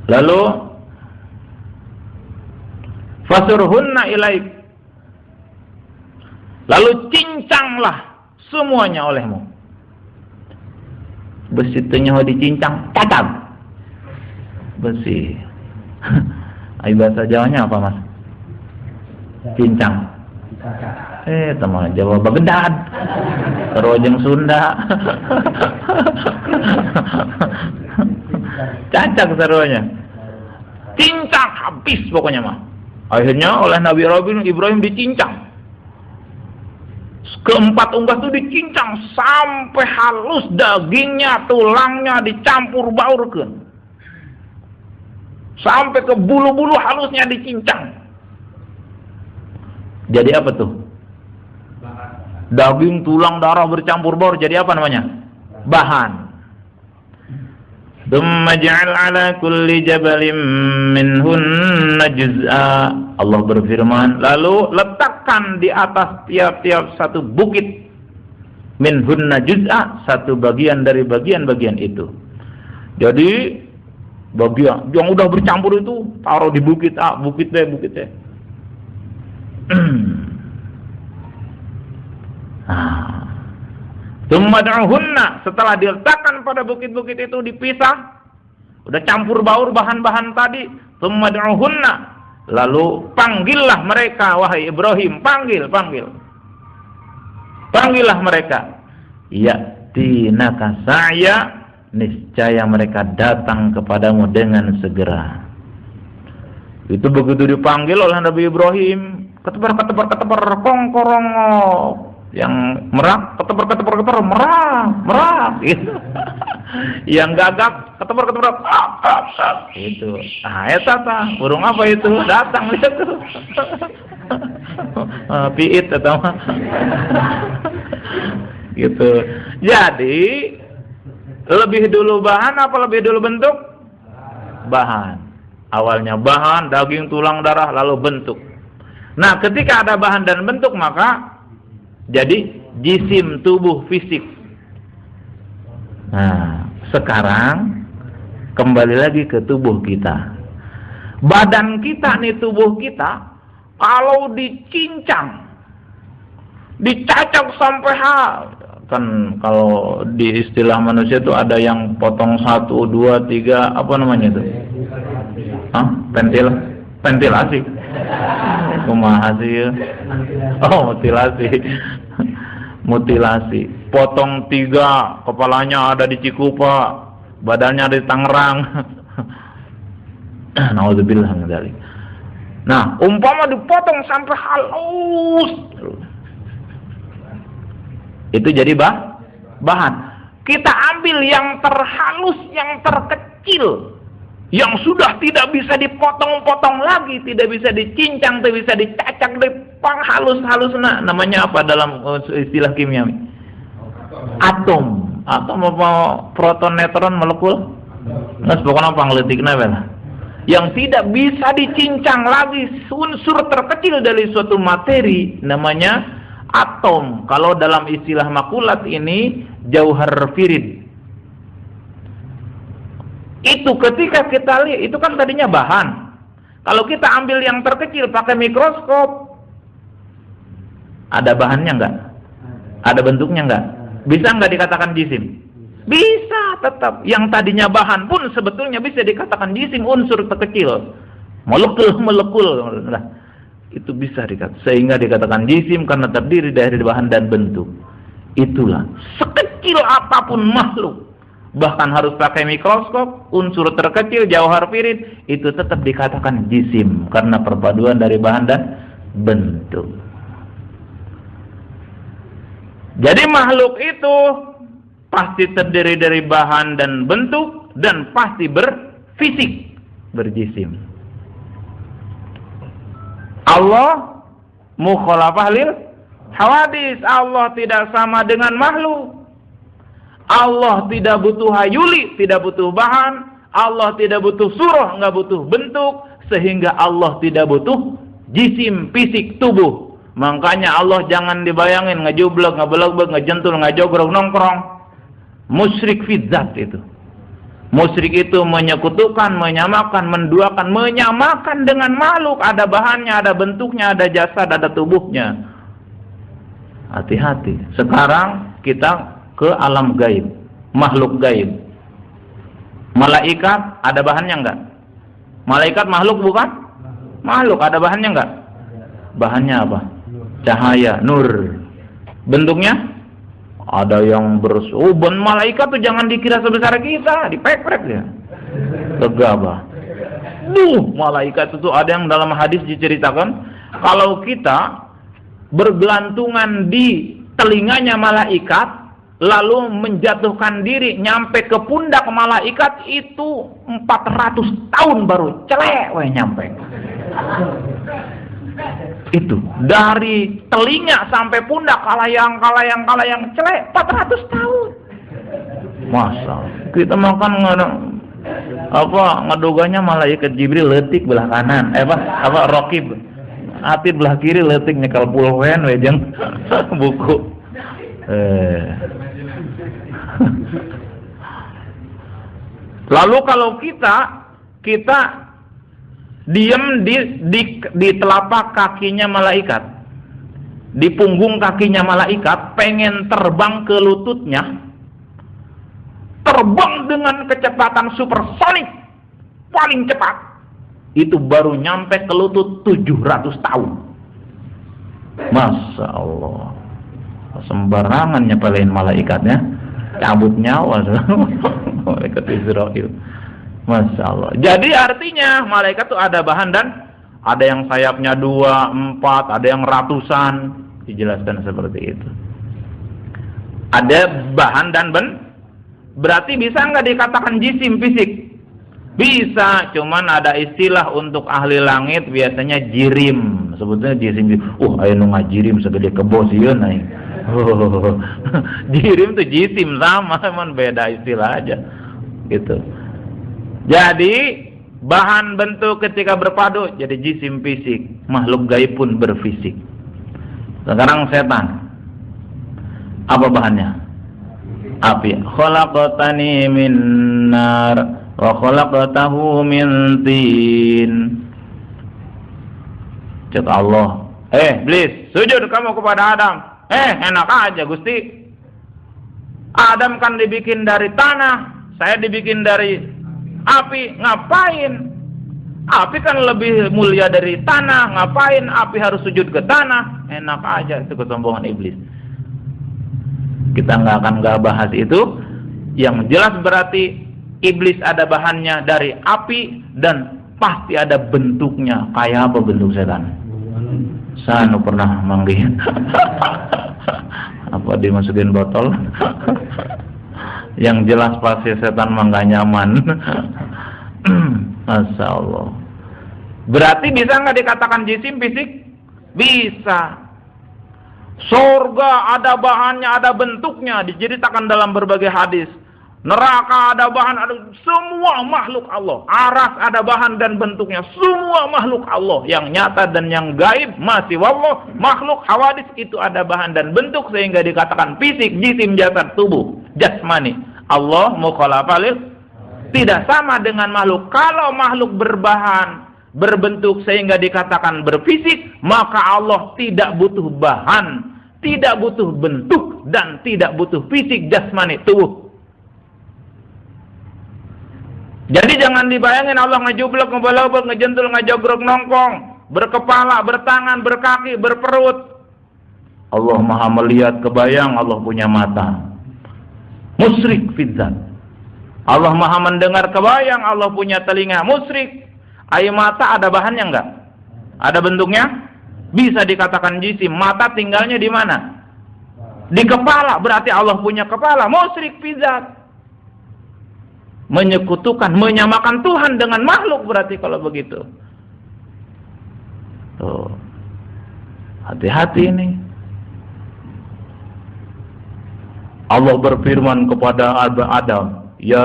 lalu fasurhunna ilaik, lalu cincanglah semuanya olehmu. Besi itu nyawa dicincang, cacat besi. Ayo bahasa Jawanya apa mas? Cincang. Teman Jawa bagedad, terojeng Sunda. Cacat serunya. Cincang habis pokoknya mah. Akhirnya oleh Nabi Ibrahim dicincang. Keempat unggas itu dicincang sampai halus, dagingnya, tulangnya dicampur baurkeun. Sampai ke bulu-bulu halusnya dicincang. Jadi apa tuh? Daging, tulang, darah bercampur baur, jadi apa namanya? Bahan. Tsumma ja'al 'ala kulli jabalin minhunna juz'a. Allah berfirman, lalu letakkan di atas tiap-tiap satu bukit minhunna juz'a, satu bagian dari bagian-bagian itu. Jadi bagian yang udah bercampur itu taruh di bukit A, bukit B, bukit C. Tsummad'uhunna, setelah diletakkan pada bukit-bukit itu dipisah, udah campur baur bahan-bahan tadi. Tsummad'uhunna, lalu panggillah mereka wahai Ibrahim, panggillah mereka. Yatinaka sa'ya, niscaya mereka datang kepadamu dengan segera. Itu begitu dipanggil oleh Nabi Ibrahim, ketebar kongkorongok. Yang merak, ketebar, merak, gitu. Yang gagap, ketebar, gitu. Nah, eta burung apa itu? Datang lihat tuh. Piit atau gitu. Jadi lebih dulu bahan apa lebih dulu bentuk? Bahan. Awalnya bahan, daging, tulang, darah, lalu bentuk. Nah, ketika ada bahan dan bentuk, maka jadi jisim, tubuh, fisik. Nah, sekarang kembali lagi ke tubuh kita. Badan kita nih, tubuh kita, kalau dicincang, dicacak sampai kan kalau di istilah manusia itu ada yang potong 1, 2, 3, apa namanya itu? Ventilasi. Kumaha sih? Oh, mutilasi. Potong 3, kepalanya ada di Cikupa, badannya ada di Tangerang. Nauzubillah min dzalik. Nah, umpama dipotong sampai halus, itu jadi bahan. Kita ambil yang terhalus, yang terkecil, yang sudah tidak bisa dipotong-potong lagi, tidak bisa dicincang, tidak bisa dicacak, dipang halus-halus. Namanya apa dalam istilah kimia? Atom. Atom apa proton, neutron, molekul? Nah, pokoknya pangletikna bela. Yang tidak bisa dicincang lagi, unsur terkecil dari suatu materi namanya atom. Kalau dalam istilah makulat ini jauhar firid. Itu ketika kita lihat, itu kan tadinya bahan. Kalau kita ambil yang terkecil pakai mikroskop, ada bahannya enggak? Ada bentuknya enggak? Bisa enggak dikatakan jisim? Bisa tetap. Yang tadinya bahan pun sebetulnya bisa dikatakan jisim, unsur terkecil. Molekul. Nah, itu bisa dikatakan. Sehingga dikatakan jisim karena terdiri dari bahan dan bentuk. Itulah. Sekecil apapun makhluk. Bahkan harus pakai mikroskop, unsur terkecil, jauhar firid, itu tetap dikatakan jisim karena perpaduan dari bahan dan bentuk. Jadi makhluk itu pasti terdiri dari bahan dan bentuk dan pasti berfisik, berjisim. Allah mukhalafah lil hawadis. Allah tidak sama dengan makhluk. Allah tidak butuh hayuli, tidak butuh bahan. Allah tidak butuh surah, nggak butuh bentuk. Sehingga Allah tidak butuh jisim, fisik, tubuh. Makanya Allah jangan dibayangin ngejublek, ngebelek, ngejentul, ngejogrok, nongkrong. Musyrik fidzat itu. Musyrik itu menyekutukan, menyamakan, menduakan, menyamakan dengan makhluk. Ada bahannya, ada bentuknya, ada jasad, ada tubuhnya. Hati-hati. Sekarang kita ke alam gaib, makhluk gaib. Malaikat ada bahannya enggak? Malaikat makhluk bukan? Makhluk ada bahannya enggak? Bahannya apa? Cahaya, nur. Bentuknya? Ada yang ben malaikat tuh jangan dikira sebesar kita, dipeprek ya. Gegabah. Malaikat itu ada yang dalam hadis diceritakan kalau kita bergelantungan di telinganya malaikat lalu menjatuhkan diri nyampe ke pundak malaikat itu 400 tahun baru celek nyampe. Itu dari telinga sampai pundak kalayang celek 400 tahun. Masa kita makan ngedoganya malaikat Jibril letik belah kanan, Rokib Atid belah kiri letik nyekel pulpen wejeng buku. Lalu kalau kita diam di telapak kakinya malaikat, di punggung kakinya malaikat, pengen terbang ke lututnya, terbang dengan kecepatan supersonik paling cepat, itu baru nyampe ke lutut 700 tahun. Masya Allah, sembarangan nyepelin malaikatnya, cabut nyawa malaikat Israel. Masya Allah. Jadi artinya malaikat itu ada bahan dan ada yang sayapnya 2, 4, ada yang ratusan, dijelaskan seperti itu. Ada bahan dan berarti bisa nggak dikatakan jisim fisik? Bisa, cuman ada istilah untuk ahli langit biasanya jirim. Sebetulnya jisim. Ayo nu ngajirim segede kebo sieun aing. Jirim tuh jisim sama, cuman beda istilah aja. Gitu. Jadi bahan bentuk ketika berpadu jadi jisim fisik, makhluk gaib pun berfisik. Sekarang setan, apa bahannya? Api. Khalaqtani min nar wa khalaqtahu min tin. Cek Allah, iblis, sujud kamu kepada Adam. Enak aja Gusti. Adam kan dibikin dari tanah, saya dibikin dari api, ngapain? Api kan lebih mulia dari tanah, ngapain api harus sujud ke tanah? Enak aja, itu kesombongan iblis. Kita nggak bahas itu. Yang jelas berarti iblis ada bahannya dari api dan pasti ada bentuknya. Kayak apa bentuk setan? Saya pernah manggil. Apa dimasukin botol? Yang jelas pasti setan mah nggak nyaman. Masya Allah. Berarti bisa nggak dikatakan jisim fisik? Bisa. Surga ada bahannya, ada bentuknya, diceritakan dalam berbagai hadis. Neraka ada bahan, ada semua makhluk Allah. Aras ada bahan dan bentuknya, semua makhluk Allah yang nyata dan yang gaib masih wallah. Makhluk hawadis itu ada bahan dan bentuk sehingga dikatakan fisik, jisim, jasad, tubuh, jasmani. Allah mukhalafalil tidak sama dengan makhluk. Kalau makhluk berbahan, berbentuk sehingga dikatakan berfisik, maka Allah tidak butuh bahan, tidak butuh bentuk, dan tidak butuh fisik, jasmani, tubuh. Jadi jangan dibayangin Allah ngejublek, ngebalobot, ngejentul, ngejogrok, nongkong, berkepala, bertangan, berkaki, berperut. Allah maha melihat, kebayang Allah punya mata. Musyrik fidzat. Allah maha mendengar, kebayang Allah punya telinga. Musyrik. Air mata ada bahannya enggak? Ada bentuknya? Bisa dikatakan jisim. Mata tinggalnya di mana? Di kepala. Berarti Allah punya kepala. Musyrik fidzat. Menyekutukan, menyamakan Tuhan dengan makhluk berarti kalau begitu. Tuh. Hati-hati ini. Allah berfirman kepada Adam, "Ya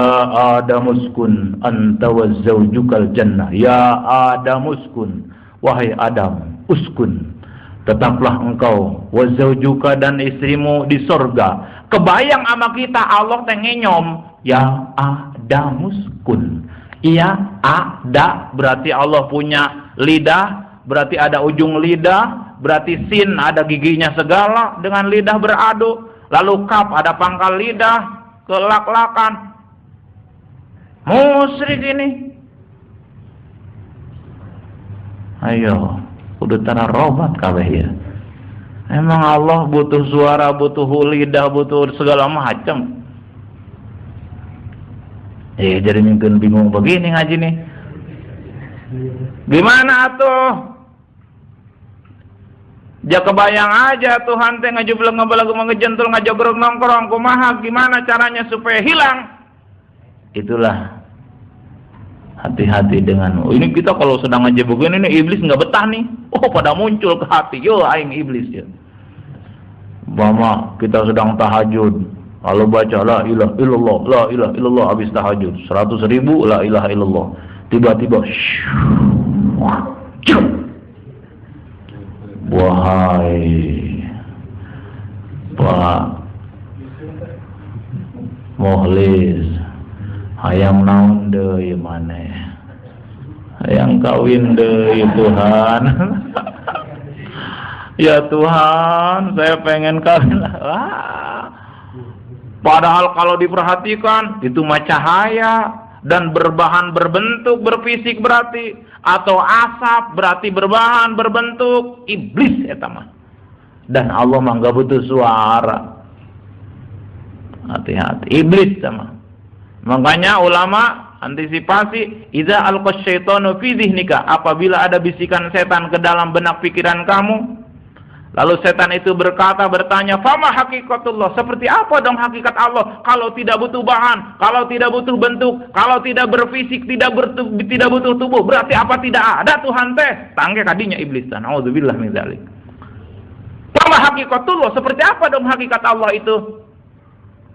Adam uskun anta wa zawjukal jannah." Ya Adam uskun, wahai Adam, uskun, tetaplah engkau wa zawjuka dan istrimu di sorga. Kebayang sama kita Allah tengenyom, ya Adam uskun. Iya, ada berarti Allah punya lidah, berarti ada ujung lidah, berarti sin ada giginya segala dengan lidah beradu. Lalu kaf ada pangkal lidah, kelak-lakan. Musyrik ini. Ayo, udah tanah robat kabeh ya. Emang Allah butuh suara, butuh lidah, butuh segala macam. Jadi mungkin bingung begini ngaji nih. Gimana tuh? Ya kebayang aja Tuhan teh ngajublek, ngebelagu, ngejentul, ngajogrok, nongkrong, kumaha, gimana caranya supaya hilang? Itulah, hati-hati dengan ini kita kalau sedang ngaji begini nih, iblis nggak betah nih. Oh, pada muncul ke hati, yo aing iblis ya. Mama kita sedang tahajud, lalu baca la ilaha illallah, la ilaha illallah, habis tahajud 100.000 la ilaha illallah. Tiba-tiba wahai Pak Muhlis, hayang naon deui maneh, hayang kawin deui Tuhan. Ya Tuhan, saya pengen kawin. Padahal kalau diperhatikan itu mah cahaya dan berbahan berbentuk berfisik berarti, atau asap berarti berbahan berbentuk. Iblis eta mah. Dan Allah mah enggak butuh suara. Hati-hati iblis sama. Makanya ulama antisipasi, idza alqasyaitanu fi dzihnika, apabila ada bisikan setan ke dalam benak pikiran kamu, lalu setan itu bertanya, fama hakikatullah, seperti apa dong hakikat Allah kalau tidak butuh bahan, kalau tidak butuh bentuk, kalau tidak berfisik, tidak butuh tubuh, berarti apa tidak ada Tuhan teh? Tangge kadinya iblis. Nauzubillah min dzalik. Fama hakikatullah, seperti apa dong hakikat Allah itu?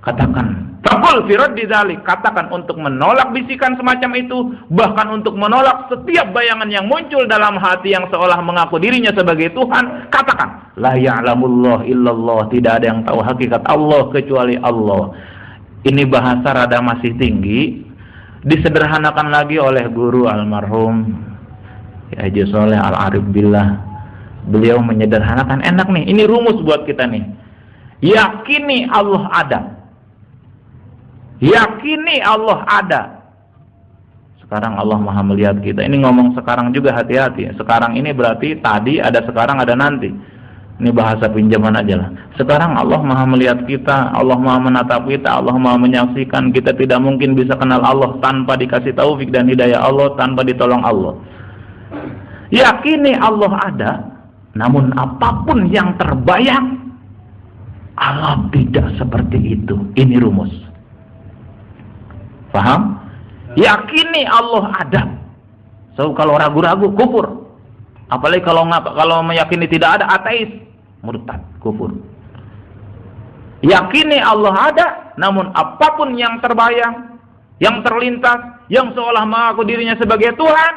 Katakan, faqul fi raddi dzalik, katakan untuk menolak bisikan semacam itu, bahkan untuk menolak setiap bayangan yang muncul dalam hati yang seolah mengaku dirinya sebagai Tuhan. Katakan, la ya'lamullah illallah, tidak ada yang tahu hakikat Allah kecuali Allah. Ini bahasa rada masih tinggi, disederhanakan lagi oleh guru almarhum Haji Soleh Al-Arif Billah. Beliau menyederhanakan, enak nih, ini rumus buat kita nih. Yakini Allah ada. Yakini Allah ada. Sekarang Allah maha melihat kita. Ini ngomong sekarang juga, hati-hati. Sekarang ini berarti tadi ada, sekarang ada nanti. Ini bahasa pinjaman aja lah. Sekarang Allah maha melihat kita, Allah maha menatap kita, Allah maha menyaksikan. Kita tidak mungkin bisa kenal Allah tanpa dikasih taufik dan hidayah Allah, tanpa ditolong Allah. Yakini Allah ada, namun apapun yang terbayang, Allah tidak seperti itu. Ini rumus. Paham? Yakini Allah ada, So kalau ragu-ragu kufur. Apalagi kalau meyakini tidak ada, ateis, murtad, kufur. Yakini Allah ada, namun apapun yang terbayang, yang terlintas, yang seolah mengaku dirinya sebagai Tuhan,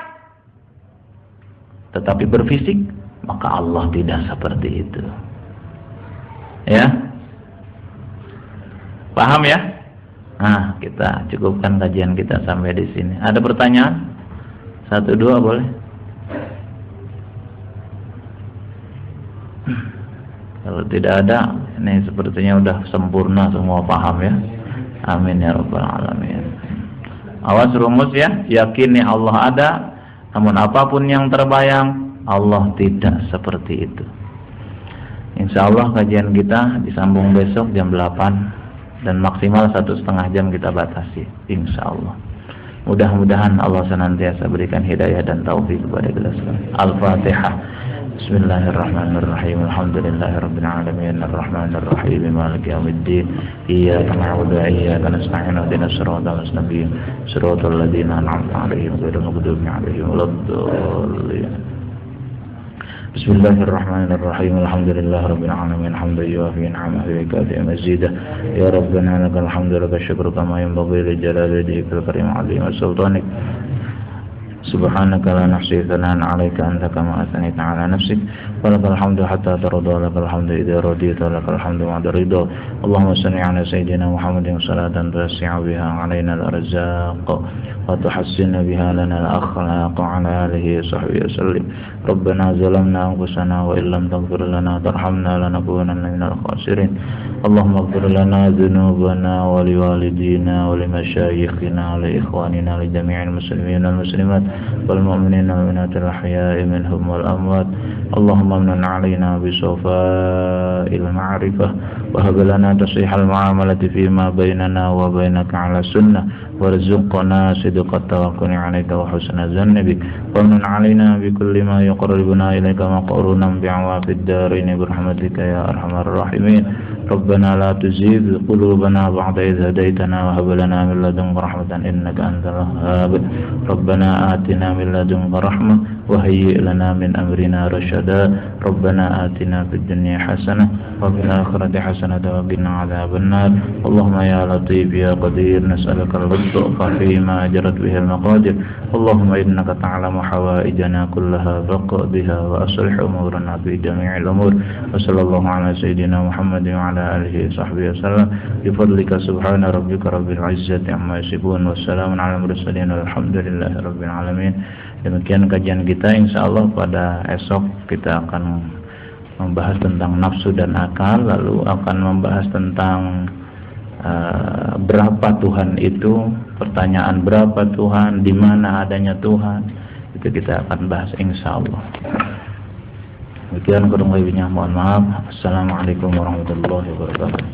tetapi berfisik, maka Allah tidak seperti itu. Ya, paham ya? Nah, kita cukupkan kajian kita sampai di sini. Ada pertanyaan? 1, 2 boleh? Kalau tidak ada, ini sepertinya udah sempurna, semua paham ya. Amin ya rabbal alamin. Awas rumus ya, yakini Allah ada, namun apapun yang terbayang, Allah tidak seperti itu. Insya Allah kajian kita disambung besok jam 8 dan maksimal 1,5 jam kita batasi. Insya Allah. Mudah-mudahan Allah senantiasa berikan hidayah dan taufik kepada kita semua. Al-Fatihah. Bismillahirrahmanirrahim. Alhamdulillahirabbil alamin arrahmanir rahim maliki yaumiddin. Iyyaka na'budu wa iyyaka nasta'in ihdinas siratal mustaqim siratal ladzina an'amta 'alaihim ghairil maghdubi 'alaihim waladdallin. Bismillahirrahmanirrahim. Alhamdulillahirabbil alamin hamdan yuwafi ni'amahu wa yukafi mazidah. Ya rabbana lakal hamdu wa lakal syukru kama yanbaghi li jalali wajhikal karim 'azimi sultanik. Subhanaka la nahsi thanan 'alaika anta kama athnayta 'ala nafsik wa lakal hamdu hatta tarda lakal hamdu idza radita lakal hamdu ma'da ridha. Allahumma shalli 'ala sayyidina Muhammadin salatan tusi'u biha 'alaina al-arzaq wa tuhassinu biha lana al-akhlaq 'ala alihi wa sahbihi wasallim. Rabbana zalamna anfusana wa illam taghfir lana tarhamna lanakunanna minal khasirin. Allahumma ighfir lana dhunubana wa liwalidina wa limashayikhina wa li ikhwanina wa li jami'il muslimin wal muslimat wal mu'minina wal mu'minat al-ahya'i minhum wal amwat. Allahumma amnan 'alaina bi safa'il ma'rifah wa hab lana tasihhal mu'amalati fima bainana wa bainaka 'ala sunnah warzuqna sidqat tawakkuli 'alaika wa husna dhanni bik wa amnan 'alaina bi kulli ma yuqarribuna ilaika maqrunan bi'awafid darin bi rahmatika ya arhamar rahimin. Rabbana la tuzigh qulubana ba'da idh hadaytana wa hab lana min ladunka rahmatan innaka antal wahhab. Rabbana atina min ladunka rahmah wa hayyi' lana min amrina rashada. Rabbana atina fid dunya hasanah wa fil akhirati hasanah wa qina adzaban nar. Allahumma ya latif ya qadir nas'aluka al-lutfa fi ma jarat bihi al-maqadir. Allahumma innaka ta'lamu hawaijana kullaha faqdiha wa aslih umurana fi jami'il umur. Wa sallallahu ala sayyidina Muhammadin wa ala alihi sahbihi wasallam bi fadlika subhana rabbika rabbil izzati amma yasifun wa salamun ala mursalin walhamdulillahi rabbil alamin. Demikian kajian kita, insyaallah pada esok kita akan membahas tentang nafsu dan akal, lalu akan membahas tentang berapa Tuhan itu, pertanyaan berapa Tuhan, di mana adanya Tuhan, itu kita akan bahas insyaallah. Demikian kurang lebihnya mohon maaf. Assalamualaikum warahmatullahi wabarakatuh.